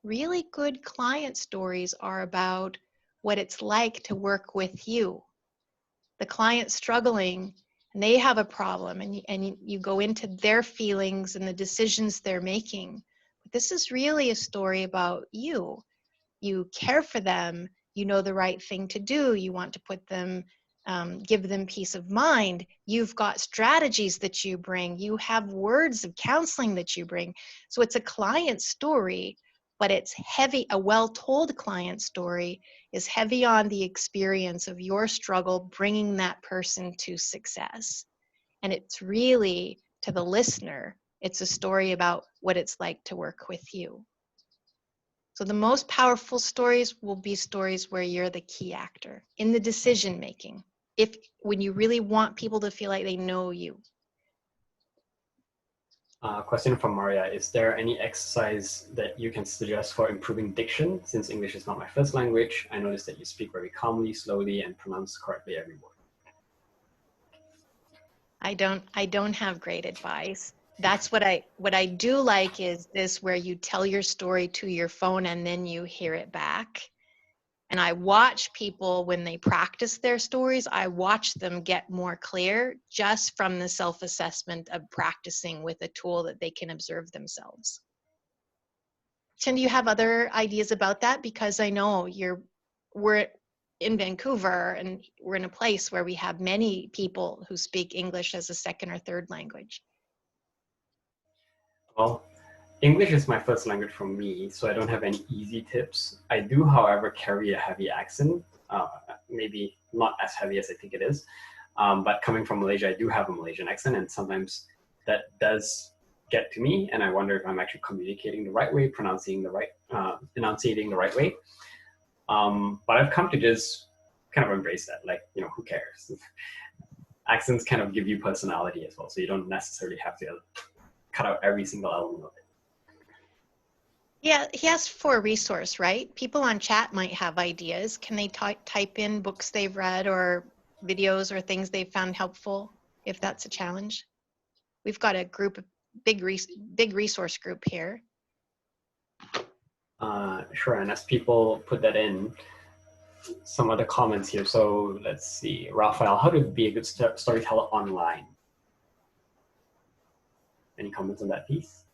Really good client stories are about what it's like to work with you. The client's struggling and they have a problem, and you go into their feelings and the decisions they're making. But this is really a story about you. You care for them, you know the right thing to do, you want to put them, give them peace of mind, you've got strategies that you bring, you have words of counseling that you bring. So it's a client story, but it's heavy. A well-told client story is heavy on the experience of your struggle bringing that person to success. And it's really, to the listener, it's a story about what it's like to work with you. So the most powerful stories will be stories where you're the key actor in the decision making. When you really want people to feel like they know you. Question from Maria: is there any exercise that you can suggest for improving diction? Since English is not my first language, I noticed that you speak very calmly, slowly, and pronounce correctly every word. I don't have great advice. That's what I do like is this, where you tell your story to your phone and then you hear it back. And I watch people when they practice their stories, I watch them get more clear just from the self-assessment of practicing with a tool that they can observe themselves. Chen, do you have other ideas about that? Because I know we're in Vancouver and we're in a place where we have many people who speak English as a second or third language. Well, English is my first language for me, so I don't have any easy tips. I do, however, carry a heavy accent, maybe not as heavy as I think it is, but coming from Malaysia, I do have a Malaysian accent, and sometimes that does get to me, and I wonder if I'm actually communicating the right way, enunciating the right way. But I've come to just kind of embrace that, like, who cares? Accents kind of give you personality as well, so you don't necessarily have to cut out every single element of it. Yeah, he asked for a resource, right? People on chat might have ideas. Can they type in books they've read or videos or things they've found helpful, if that's a challenge? We've got a group, big resource group here. Sure, and as people put that in, some other comments here. So let's see, Raphael, how to be a good storyteller online? Any comments on that piece?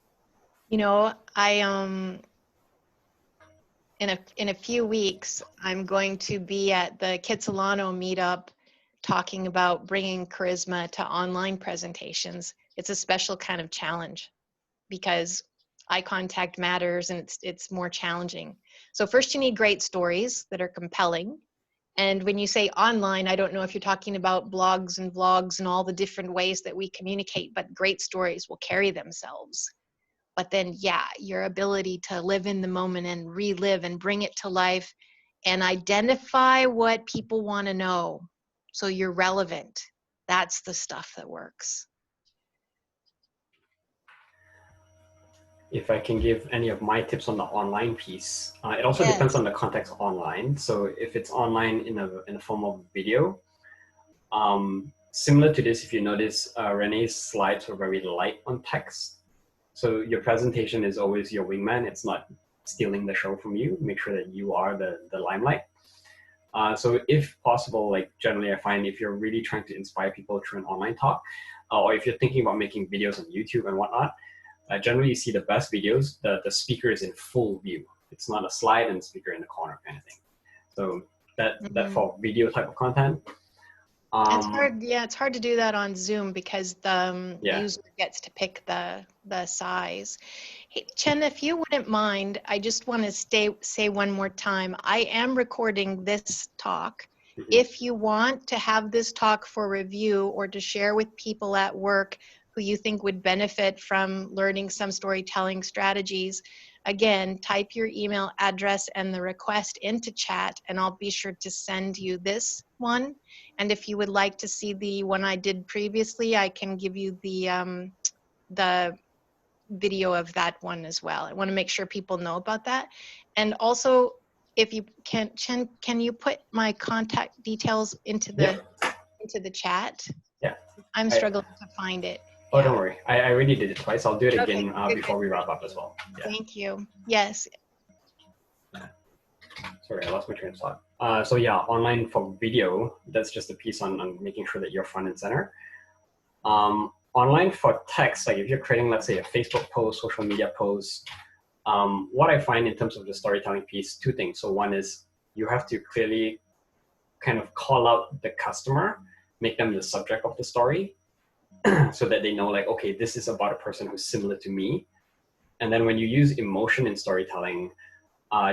I in a few weeks, I'm going to be at the Kitsilano meetup talking about bringing charisma to online presentations. It's a special kind of challenge because eye contact matters and it's more challenging. So first you need great stories that are compelling. And when you say online, I don't know if you're talking about blogs and vlogs and all the different ways that we communicate, but great stories will carry themselves. But then, yeah, your ability to live in the moment and relive and bring it to life and identify what people want to know so you're relevant. That's the stuff that works. If I can give any of my tips on the online piece, it also depends on the context online. So if it's online in a form of video, similar to this, if you notice, Renee's slides were very light on text. So your presentation is always your wingman. It's not stealing the show from you. Make sure that you are the limelight. So if possible, like generally I find if you're really trying to inspire people through an online talk, or if you're thinking about making videos on YouTube and whatnot, generally you see the best videos, the speaker is in full view. It's not a slide and speaker in the corner kind of thing. So that for video type of content. It's hard, it's hard to do that on Zoom because the user gets to pick the size. Hey, Chen, if you wouldn't mind, I just want to say one more time, I am recording this talk. If you want to have this talk for review or to share with people at work who you think would benefit from learning some storytelling strategies, again, type your email address and the request into chat, and I'll be sure to send you this one. And if you would like to see the one I did previously, I can give you the video of that one as well. I want to make sure people know about that. And also, if you can, Chen, can you put my contact details into the chat? Yeah. I'm struggling to find it. Oh, Yeah. don't worry. I already did it twice. I'll do it Okay, again good, before good. we wrap up as well. Yeah. Thank you. Yes. Sorry, I lost my train of thought. So yeah, online for video, that's just a piece on making sure that you're front and center. Online for text, like if you're creating, let's say, a Facebook post, social media post, what I find in terms of the storytelling piece, two things. So one is you have to clearly kind of call out the customer, make them the subject of the story, so that they know, like, okay, this is about a person who's similar to me. And then when you use emotion in storytelling,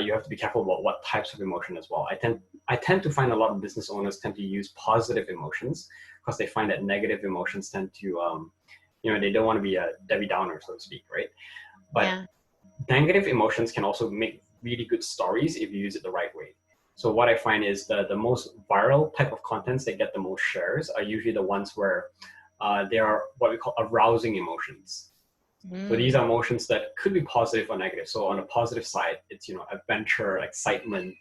you have to be careful about what types of emotion as well. I tend to find a lot of business owners tend to use positive emotions because they find that negative emotions tend to, they don't want to be a Debbie Downer, so to speak, right? But Yeah. negative emotions can also make really good stories if you use it the right way. So what I find is the most viral type of contents that get the most shares are usually the ones where they are what we call arousing emotions. So these are emotions that could be positive or negative. So on the positive side, it's, adventure, excitement,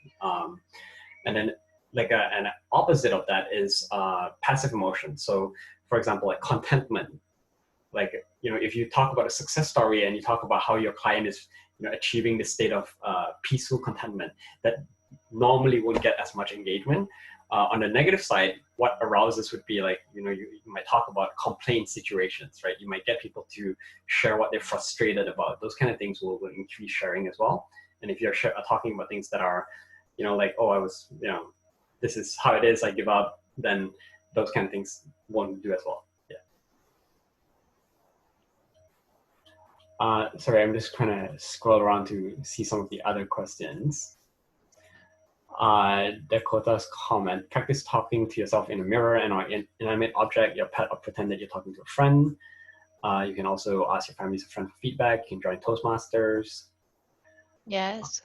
and then like an opposite of that is passive emotion. So for example, like contentment. Like, if you talk about a success story and you talk about how your client is, achieving this state of peaceful contentment, that normally won't get as much engagement. On the negative side, what arouses would be like, you might talk about complaint situations, right? You might get people to share what they're frustrated about. Those kind of things will increase sharing as well. And if you're talking about things that are, like, oh, I was, this is how it is, I give up, then those kind of things won't do as well. Sorry, I'm just trying to scroll around to see some of the other questions. Dakota's comment, practice talking to yourself in a mirror and or inanimate object, your pet, or pretend that you're talking to a friend. You can also ask your family as a friend for feedback. You can join Toastmasters. Yes.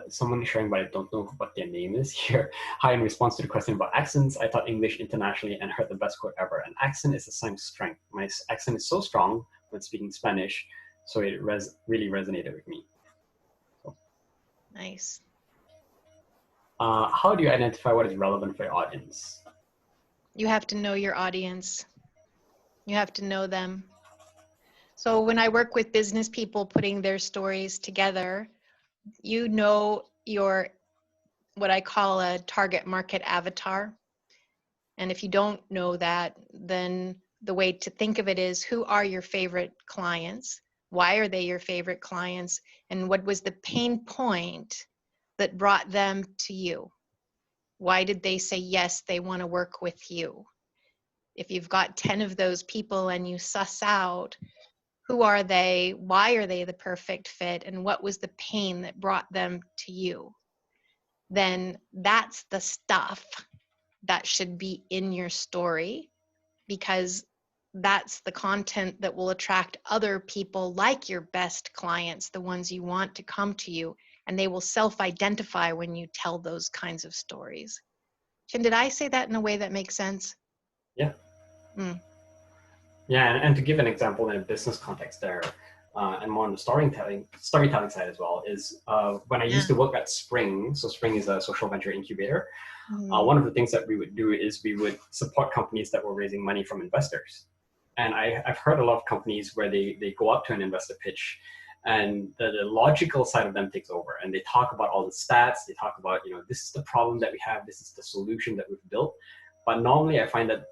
Someone is sharing, but I don't know what their name is here. Hi, in response to the question about accents, I taught English internationally and heard the best quote ever. An accent is a sign of strength. My accent is so strong when speaking Spanish, so it really resonated with me. So. Nice. How do you identify what is relevant for your audience? You have to know your audience. You have to know them. So when I work with business people putting their stories together, you know your, what I call a target market avatar. And if you don't know that, then the way to think of it is, who are your favorite clients? Why are they your favorite clients? And what was the pain point that brought them to you? Why did they say, yes, they want to work with you? If you've got 10 of those people and you suss out who are they, why are they the perfect fit, and what was the pain that brought them to you, then that's the stuff that should be in your story, because that's the content that will attract other people like your best clients, the ones you want to come to you, and they will self-identify when you tell those kinds of stories. Chin, did I say that in a way that makes sense? Yeah. Yeah, and to give an example in a business context there, and more on the storytelling side as well, is when I used to work at Spring. So Spring is a social venture incubator. One of the things that we would do is we would support companies that were raising money from investors. And I've heard a lot of companies where they go up to an investor pitch, and the logical side of them takes over, and they talk about all the stats. They talk about, this is the problem that we have, this is the solution that we've built. But normally I find that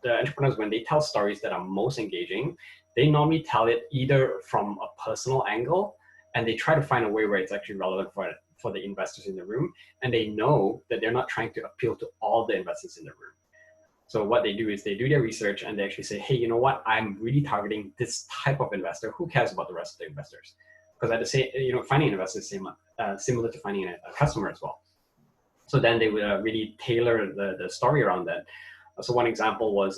the entrepreneurs, when they tell stories that are most engaging, they normally tell it either from a personal angle, and they try to find a way where it's actually relevant for the investors in the room, and they know that they're not trying to appeal to all the investors in the room. So what they do is they do their research and they actually say, hey, you know what? I'm really targeting this type of investor. Who cares about the rest of the investors? Because at the same, finding an investor is similar to finding a customer as well. So then they would really tailor the story around that. So one example was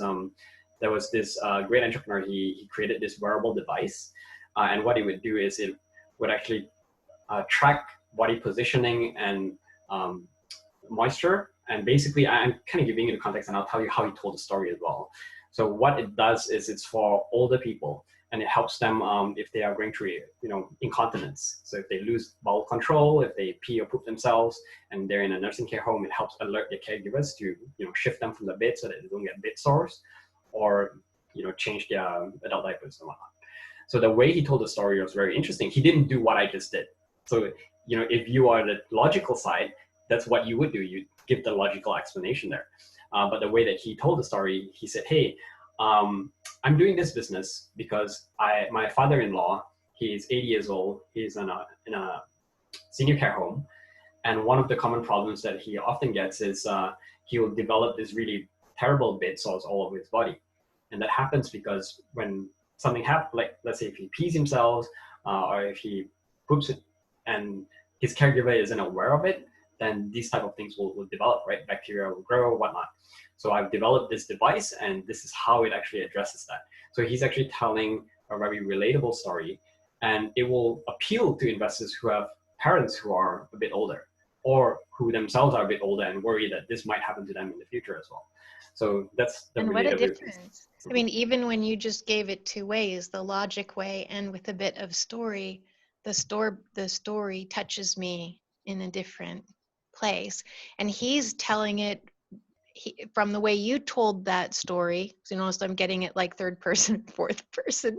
there was this great entrepreneur. He created this wearable device, and what it would do is it would actually track body positioning and moisture. And basically, I'm kind of giving you the context, and I'll tell you how he told the story as well. So what it does is it's for older people, and it helps them if they are going through, incontinence. So if they lose bowel control, if they pee or poop themselves, and they're in a nursing care home, it helps alert their caregivers to, shift them from the bed so that they don't get bed sores. or change their adult diapers and whatnot. So the way he told the story was very interesting. He didn't do what I just did. So if you are the logical side, that's what you would do. You give the logical explanation there. But the way that he told the story, he said, "Hey, I'm doing this business because my father-in-law, he's 80 years old. He's in a senior care home, and one of the common problems that he often gets is he will develop this really terrible bed sores all over his body, and that happens because when something happens, like let's say if he pees himself or if he poops it, and his caregiver isn't aware of it, then these type of things will develop, right? Bacteria will grow, whatnot. So I've developed this device, and this is how it actually addresses that." So he's actually telling a very relatable story, and it will appeal to investors who have parents who are a bit older, or who themselves are a bit older and worry that this might happen to them in the future as well. So that's the And what a relatability. difference. I mean, even when you just gave it two ways, the logic way and with a bit of story, the story touches me in a different place. And he's telling it from the way you told that story. So you notice I'm getting it like third person, fourth person,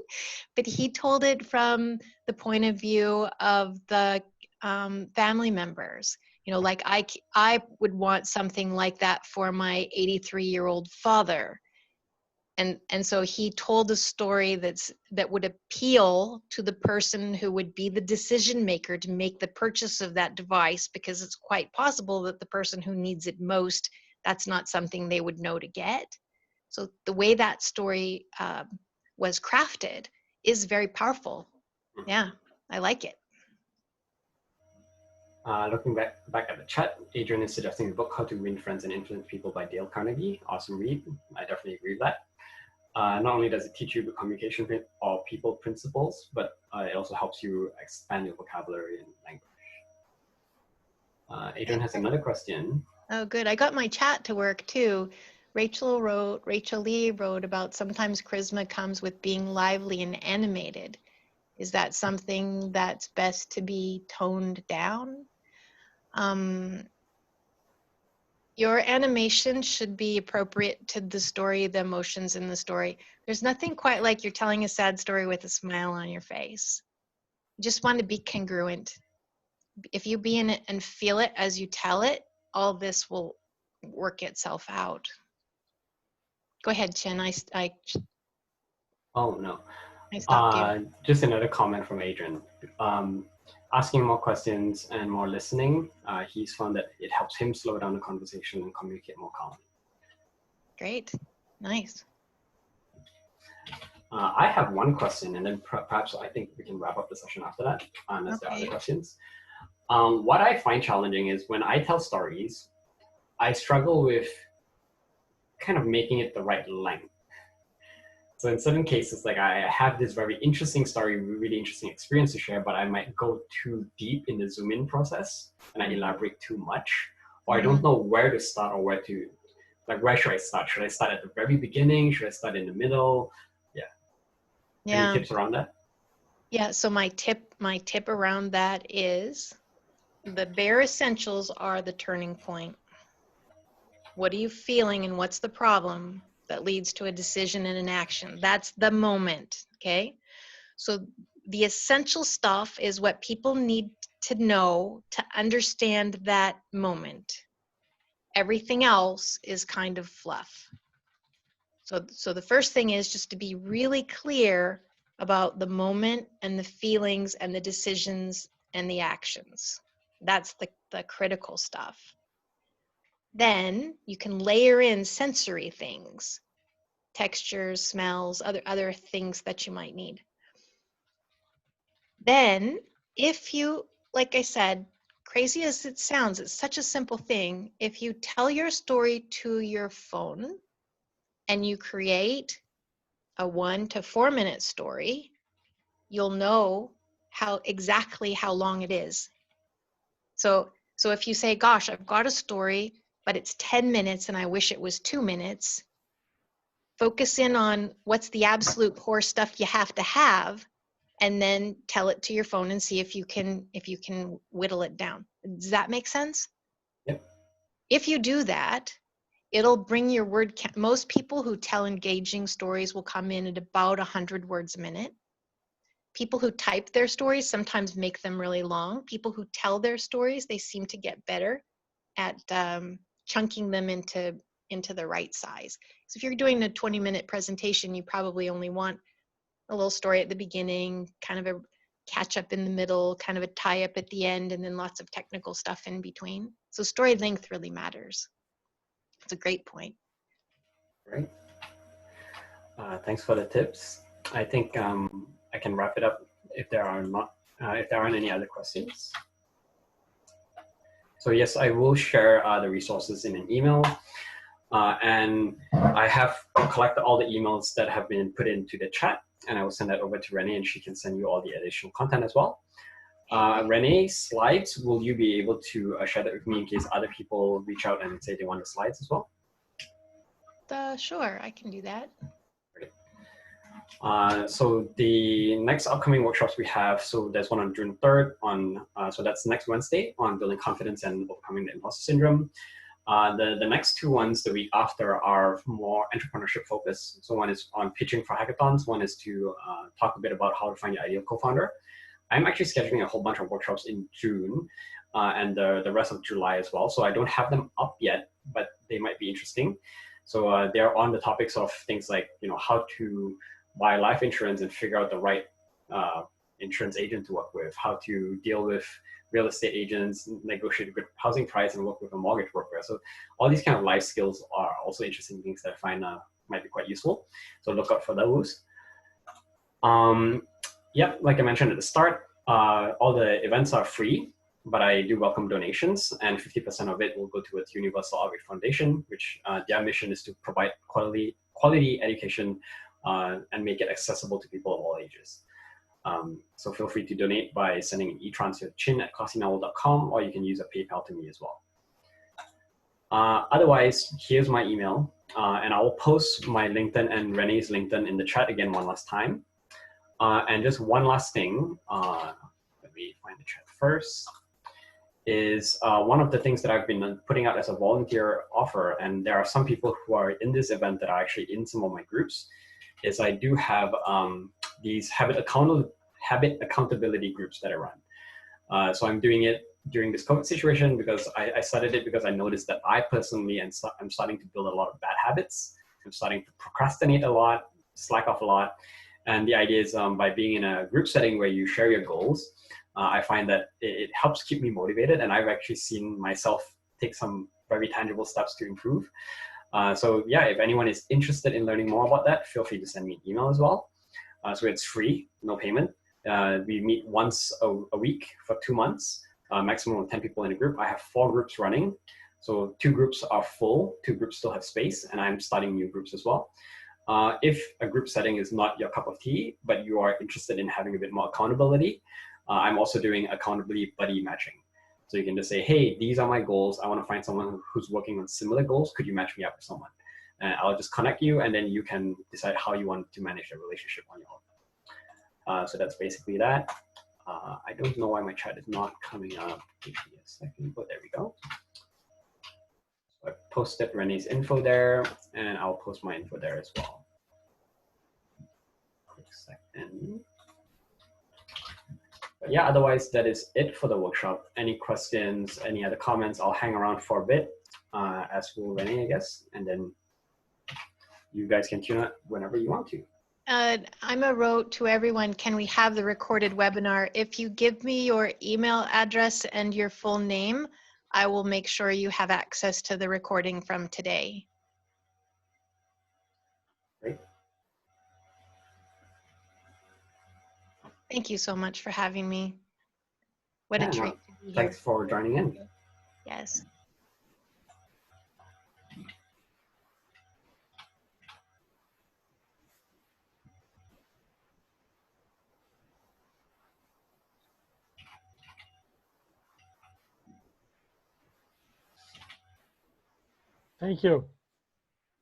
but he told it from the point of view of the family members. Like I would want something like that for my 83-year-old father. And so he told a story that would appeal to the person who would be the decision maker to make the purchase of that device, because it's quite possible that the person who needs it most, that's not something they would know to get. So the way that story was crafted is very powerful. Yeah, I like it. Looking back at the chat, Adrian is suggesting the book How to Win Friends and Influence People by Dale Carnegie. Awesome read. I definitely agree with that. Not only does it teach you the communication or people principles, but it also helps you expand your vocabulary and language. Adrian has another question. Oh, good. I got my chat to work too. Rachel Lee wrote about sometimes charisma comes with being lively and animated. Is that something that's best to be toned down? Your animation should be appropriate to the story, the emotions in the story. There's nothing quite like you're telling a sad story with a smile on your face. You just want to be congruent. If you be in it and feel it as you tell it, all this will work itself out. Go ahead, Chin. Oh, no. I stopped you. Just another comment from Adrian. Asking more questions and more listening, he's found that it helps him slow down the conversation and communicate more calmly. Great. Nice. I have one question, and then perhaps I think we can wrap up the session after that, unless there are other questions. What I find challenging is when I tell stories, I struggle with kind of making it the right length. So in certain cases, like I have this very interesting story, really interesting experience to share, but I might go too deep in the zoom in process and I elaborate too much, or I don't know where to start or where should I start? Should I start at the very beginning? Should I start in the middle? Yeah. Any tips around that? Yeah, so my tip around that is the bare essentials are the turning point. What are you feeling and what's the problem that leads to a decision and an action? That's the moment, okay? So the essential stuff is what people need to know to understand that moment. Everything else is kind of fluff. So the first thing is just to be really clear about the moment and the feelings and the decisions and the actions. That's the critical stuff. Then you can layer in sensory things, textures, smells, other things that you might need. Then if you, like I said, crazy as it sounds, it's such a simple thing. If you tell your story to your phone and you create a 1 to 4 minute story, you'll know exactly how long it is. So if you say, gosh, I've got a story, but it's 10 minutes and I wish it was 2 minutes, focus in on what's the absolute core stuff you have to have, and then tell it to your phone and see if you can whittle it down. Does that make sense? Yep. If you do that, It'll bring your word count. Most people who tell engaging stories will come in at about 100 words a minute. People who type their stories sometimes make them really long. People who tell their stories, they seem to get better at chunking them into the right size. So if you're doing a 20-minute presentation, you probably only want a little story at the beginning, kind of a catch up in the middle, kind of a tie up at the end, and then lots of technical stuff in between. So story length really matters. It's a great point. Great. Thanks for the tips. I think I can wrap it up if there aren't any other questions. So yes, I will share the resources in an email. And I have collected all the emails that have been put into the chat, and I will send that over to Renee, and she can send you all the additional content as well. Renee, slides, will you be able to share that with me in case other people reach out and say they want the slides as well? Sure, I can do that. Great. So the next upcoming workshops we have, so there's one on June 3rd so that's next Wednesday on building confidence and overcoming the imposter syndrome. The next two ones the week after are more entrepreneurship focused. So one is on pitching for hackathons. One is to talk a bit about how to find your ideal co-founder. I'm actually scheduling a whole bunch of workshops in June and the rest of July as well. So I don't have them up yet, but they might be interesting. So they're on the topics of things like, how to buy life insurance and figure out the right insurance agent to work with, how to deal with real estate agents, negotiate a good housing price, and work with a mortgage broker. So all these kind of life skills are also interesting things that I find might be quite useful. So look out for those. Yeah, like I mentioned at the start, all the events are free, but I do welcome donations, and 50% of it will go towards Universal Outreach Foundation, which their mission is to provide quality education and make it accessible to people of all ages. So feel free to donate by sending an e-transfer to chin@classynovel.com, or you can use a PayPal to me as well. Otherwise, here's my email, and I will post my LinkedIn and Renee's LinkedIn in the chat again one last time. And just one last thing, let me find the chat first, is one of the things that I've been putting out as a volunteer offer, and there are some people who are in this event that are actually in some of my groups, is I do have these habit accountability groups that I run. So I'm doing it during this COVID situation because I started it because I noticed that I personally am starting to build a lot of bad habits. I'm starting to procrastinate a lot, slack off a lot. And the idea is by being in a group setting where you share your goals, I find that it helps keep me motivated. And I've actually seen myself take some very tangible steps to improve. So yeah, if anyone is interested in learning more about that, feel free to send me an email as well. So it's free, no payment. We meet once a week for 2 months, maximum of 10 people in a group. I have 4 groups running. So 2 groups are full, 2 groups still have space, and I'm starting new groups as well. If a group setting is not your cup of tea, but you are interested in having a bit more accountability, I'm also doing accountability buddy matching. So you can just say, hey, these are my goals. I want to find someone who's working on similar goals. Could you match me up with someone? And I'll just connect you, and then you can decide how you want to manage the relationship on your own. So that's basically that. I don't know why my chat is not coming up. Give me a second. Oh, there we go. So I posted Renee's info there, and I'll post my info there as well. Quick second. But yeah, otherwise that is it for the workshop. Any questions, any other comments? I'll hang around for a bit, as will Renee, I guess, and then you guys can tune out whenever you want to. Ima wrote to everyone, can we have the recorded webinar? If you give me your email address and your full name, I will make sure you have access to the recording from today. Great. Thank you so much for having me. What a treat to be here. Thanks for joining in. Yes. Thank you.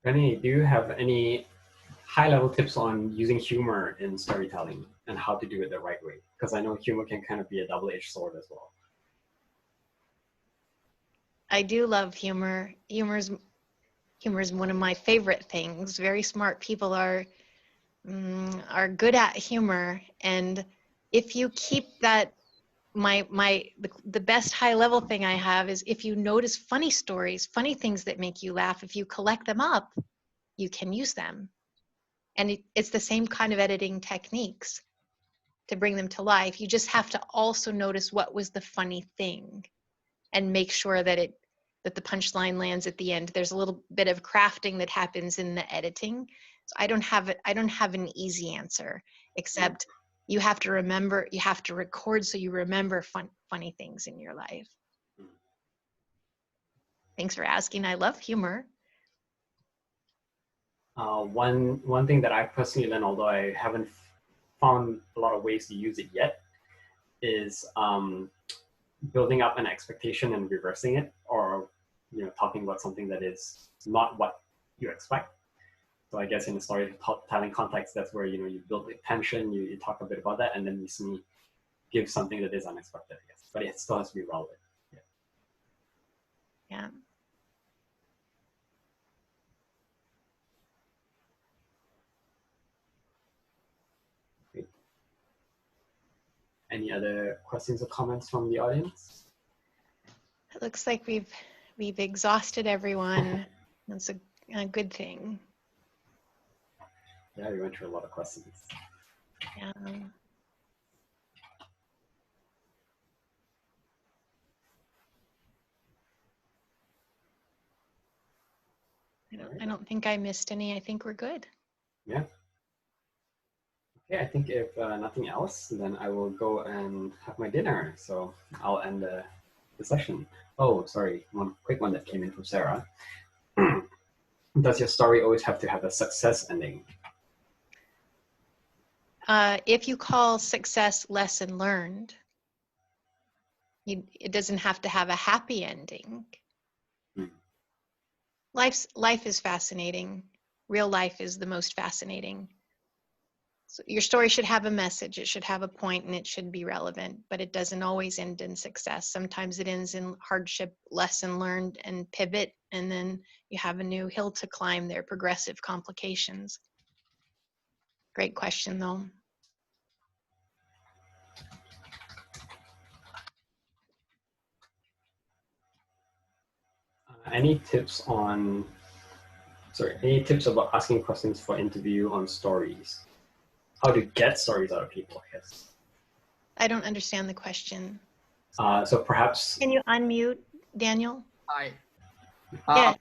Renee, do you have any high-level tips on using humor in storytelling and how to do it the right way? Because I know humor can kind of be a double-edged sword as well. I do love humor. Humor is one of my favorite things. Very smart people are good at humor, and if you keep that, the best high level thing I have is if you notice funny stories, funny things that make you laugh, if you collect them up, you can use them. And it's the same kind of editing techniques to bring them to life. You just have to also notice what was the funny thing and make sure that the punchline lands at the end. There's a little bit of crafting that happens in the editing. So I don't have an easy answer, except you have to remember, you have to record so you remember funny things in your life. Thanks for asking. I love humor. One thing that I personally learned, although I haven't found a lot of ways to use it yet, is building up an expectation and reversing it, or talking about something that is not what you expect. So I guess in the storytelling context, that's where you build the tension, you talk a bit about that, and then you see give something that is unexpected, I guess. But it still has to be relevant. Yeah. Great. Any other questions or comments from the audience? It looks like we've exhausted everyone. That's a good thing. Yeah, we went through a lot of questions. Yeah. I don't think I missed any. I think we're good. Yeah. Okay, I think if nothing else, then I will go and have my dinner. So I'll end the session. Oh, sorry, one quick one that came in from Sarah. Does your story always have to have a success ending? If you call success lesson learned, it doesn't have to have a happy ending. Life is fascinating. Real life is the most fascinating. So your story should have a message, it should have a point, and it should be relevant, but it doesn't always end in success. Sometimes it ends in hardship, lesson learned, and pivot, and then you have a new hill to climb there, progressive complications. Great question, though. Any tips about asking questions for interview on stories? How to get stories out of people, I guess. I don't understand the question. So perhaps... Can you unmute, Daniel? Hi. Yeah.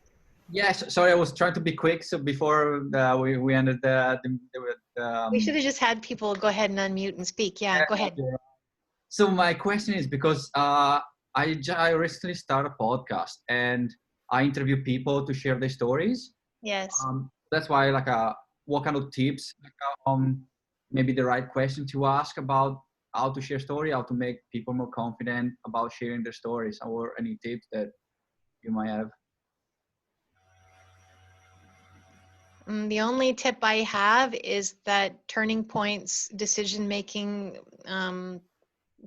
Yes, sorry, I was trying to be quick. So before we ended We should have just had people go ahead and unmute and speak. Yeah, go ahead. So my question is, because I recently started a podcast and I interview people to share their stories. Yes. That's why, what kind of tips, maybe the right question to ask about how to share story, how to make people more confident about sharing their stories, or any tips that you might have? The only tip I have is that turning points, decision making,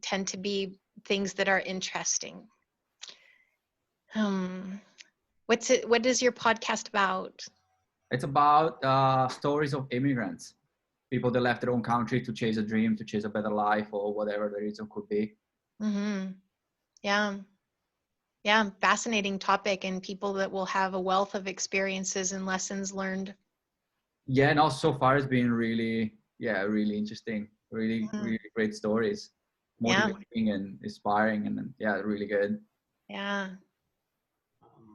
tend to be things that are interesting. What is your podcast about? It's about stories of immigrants, people that left their own country to chase a dream, to chase a better life, or whatever the reason could be. Mm-hmm. Yeah, fascinating topic, and people that will have a wealth of experiences and lessons learned. Yeah, and also so far it's been really interesting, really great stories, motivating and inspiring, and really good. Yeah,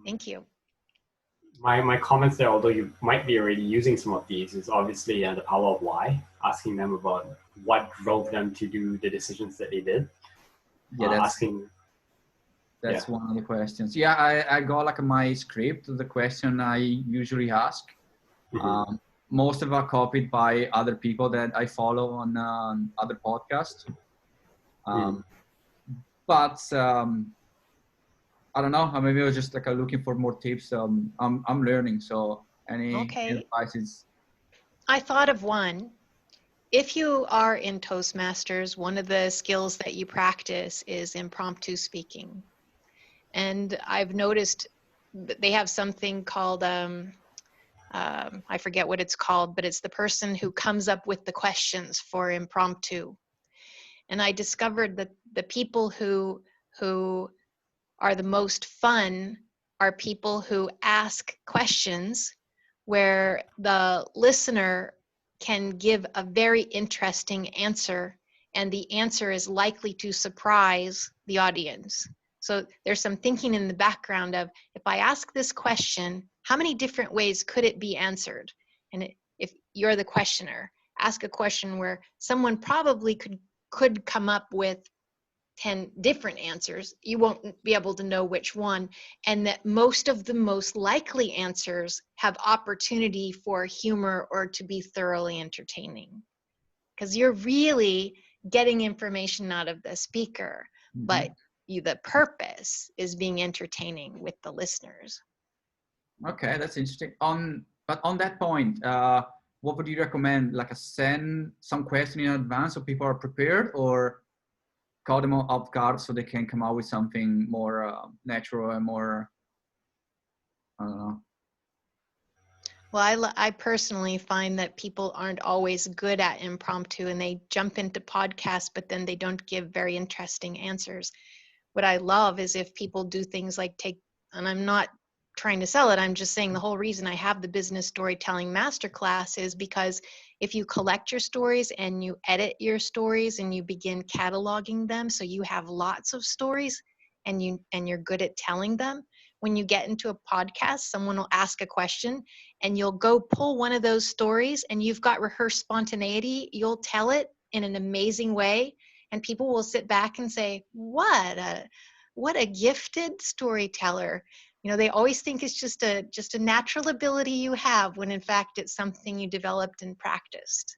thank you. My comments there, although you might be already using some of these, is obviously the power of why, asking them about what drove them to do the decisions that they did. Yeah, that's one of the questions. Yeah, I got my script, the question I usually ask. Mm-hmm. Most of are copied by other people that I follow on other podcasts. But I don't know. Maybe I was just looking for more tips. I'm learning, so any advice? I thought of one. If you are in Toastmasters, one of the skills that you practice is impromptu speaking. And I've noticed they have something called, I forget what it's called, but it's the person who comes up with the questions for impromptu. And I discovered that the people who are the most fun are people who ask questions where the listener can give a very interesting answer, and the answer is likely to surprise the audience. So there's some thinking in the background of, if I ask this question, how many different ways could it be answered? And if you're the questioner, ask a question where someone probably could come up with 10 different answers. You won't be able to know which one, and that most of the most likely answers have opportunity for humor or to be thoroughly entertaining, because you're really getting information out of the speaker, but the purpose is being entertaining with the listeners. Okay, that's interesting. But on that point, what would you recommend? Like, send some question in advance so people are prepared, or call them off guard so they can come out with something more natural and more, I don't know. Well, I personally find that people aren't always good at impromptu, and they jump into podcasts, but then they don't give very interesting answers. What I love is if people do things like and I'm not trying to sell it, I'm just saying the whole reason I have the business storytelling masterclass is because if you collect your stories and you edit your stories and you begin cataloging them, so you have lots of stories and you're good at telling them, when you get into a podcast, someone will ask a question and you'll go pull one of those stories and you've got rehearsed spontaneity. You'll tell it in an amazing way, and people will sit back and say, what a gifted storyteller. You know, they always think it's just a natural ability you have, when in fact it's something you developed and practiced.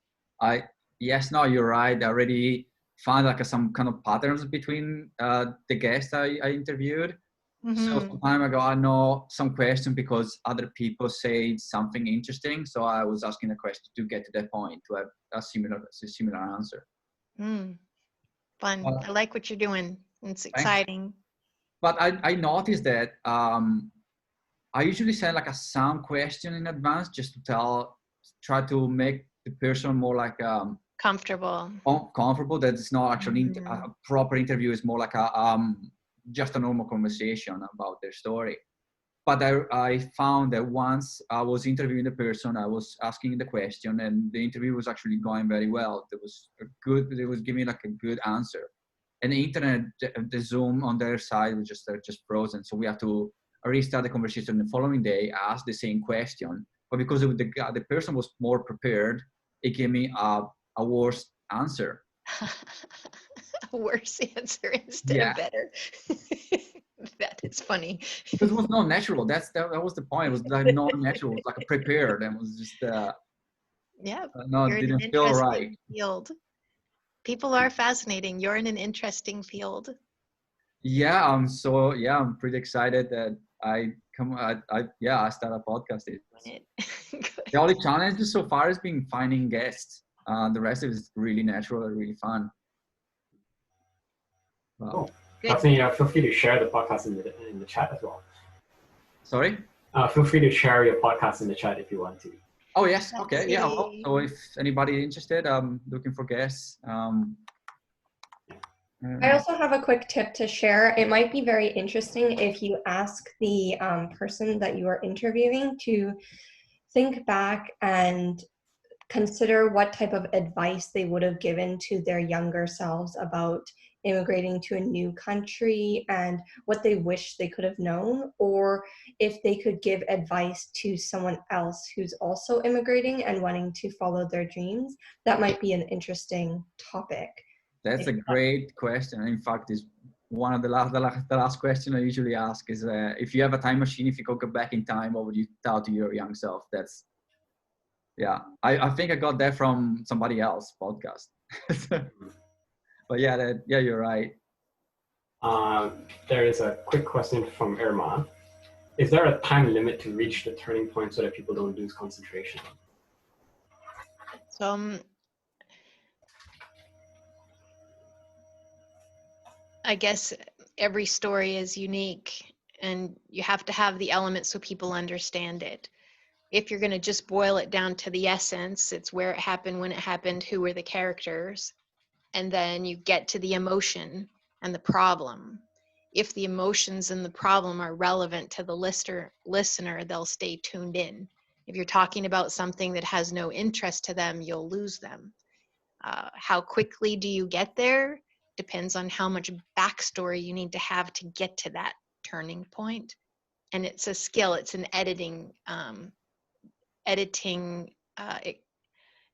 Yes, no, you're right. I already found like some kind of patterns between the guests I interviewed. So some time ago, I know some question because other people say something interesting. So I was asking a question to get to that point, to have a similar answer. Fun. I like what you're doing. It's exciting. But I noticed that I usually send like a sound question in advance just to try to make the person more like comfortable. Comfortable. That it's not actually a proper interview. It's more like just a normal conversation about their story. But I found that once I was interviewing the person, I was asking the question, and the interview was actually going very well. It was giving like a good answer. And the internet, the Zoom on their side was just frozen. So we have to restart the conversation the following day, ask the same question. But because the person was more prepared, it gave me a worse answer. A worse answer instead of better. That is funny. Because it was not natural. That was the point. It was like not natural. It was like prepared, and it was just you're in an didn't feel right. Field. People are fascinating. You're in an interesting field. Yeah, I'm pretty excited that I start a podcast. The only challenge so far has been finding guests. The rest of it is really natural and really fun. Wow. Cool. Definitely feel free to share the podcast in the chat as well. Sorry? Feel free to share your podcast in the chat if you want to. Oh, yes. Okay. Yeah. Well, so if anybody interested, looking for guests. I also have a quick tip to share. It might be very interesting if you ask the person that you are interviewing to think back and consider what type of advice they would have given to their younger selves about immigrating to a new country and what they wish they could have known, or if they could give advice to someone else who's also immigrating and wanting to follow their dreams. That might be an interesting topic. That's a great question. In fact, is one of the last question I usually ask is if you have a time machine, if you could go back in time, what would you tell to your young self? That's I think I got that from somebody else podcast. But you're right. There is a quick question from Irma. Is there a time limit to reach the turning point so that people don't lose concentration? So I guess every story is unique. and you have to have the elements so people understand it. If you're going to just boil it down to the essence, it's where it happened, when it happened, who were the characters, and then you get to the emotion and the problem. If the emotions and the problem are relevant to the listener, they'll stay tuned in. If you're talking about something that has no interest to them, you'll lose them. How quickly do you get there depends on how much backstory you need to have to get to that turning point. And it's a skill, it's an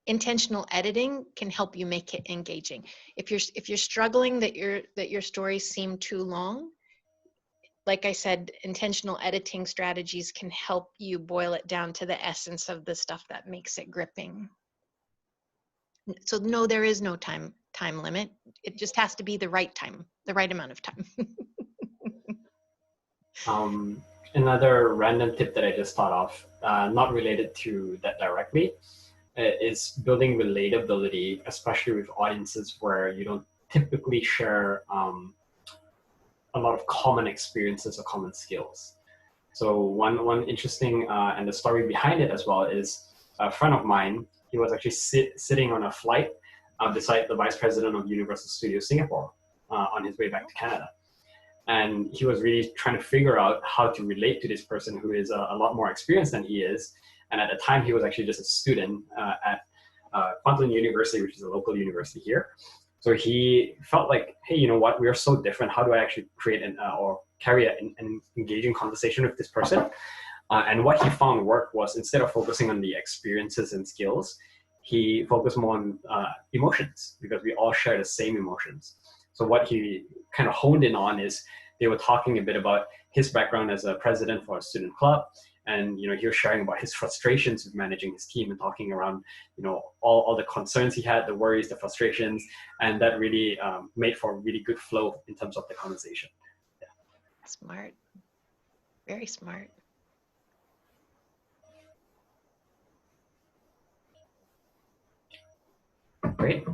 intentional editing can help you make it engaging. If you're struggling that your stories seem too long, like I said, intentional editing strategies can help you boil it down to the essence of the stuff that makes it gripping. So no, there is no time limit. It just has to be the right time, the right amount of time. Another random tip that I just thought of, not related to that directly, is building relatability, especially with audiences where you don't typically share a lot of common experiences or common skills. So one interesting, and the story behind it as well, is a friend of mine. He was actually sitting on a flight beside the vice president of Universal Studios Singapore on his way back to Canada. And he was really trying to figure out how to relate to this person who is a lot more experienced than he is. And at the time, he was actually just a student at Kwantlen University, which is a local university here. So he felt like, hey, you know what? We are so different. How do I actually create or carry an engaging conversation with this person? And what he found worked was, instead of focusing on the experiences and skills, he focused more on emotions, because we all share the same emotions. So what he kind of honed in on is, they were talking a bit about his background as a president for a student club. And, you know, he was sharing about his frustrations with managing his team and talking around, you know, all the concerns he had, the worries, the frustrations. And that really made for a really good flow in terms of the conversation. Yeah. Smart. Very smart. Great.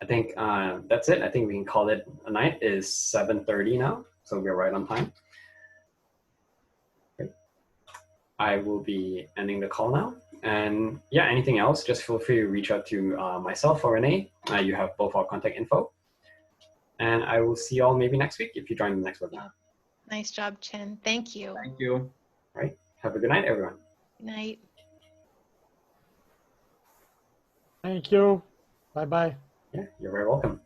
I think that's it. I think we can call it a night. It is 7:30 now, so we're right on time. Great. I will be ending the call now. And yeah, anything else, just feel free to reach out to myself or Renee. You have both our contact info. And I will see you all maybe next week if you join the next webinar. Nice job, Chen. Thank you. Thank you. All right. Have a good night, everyone. Good night. Thank you. Bye-bye. Yeah, you're very welcome.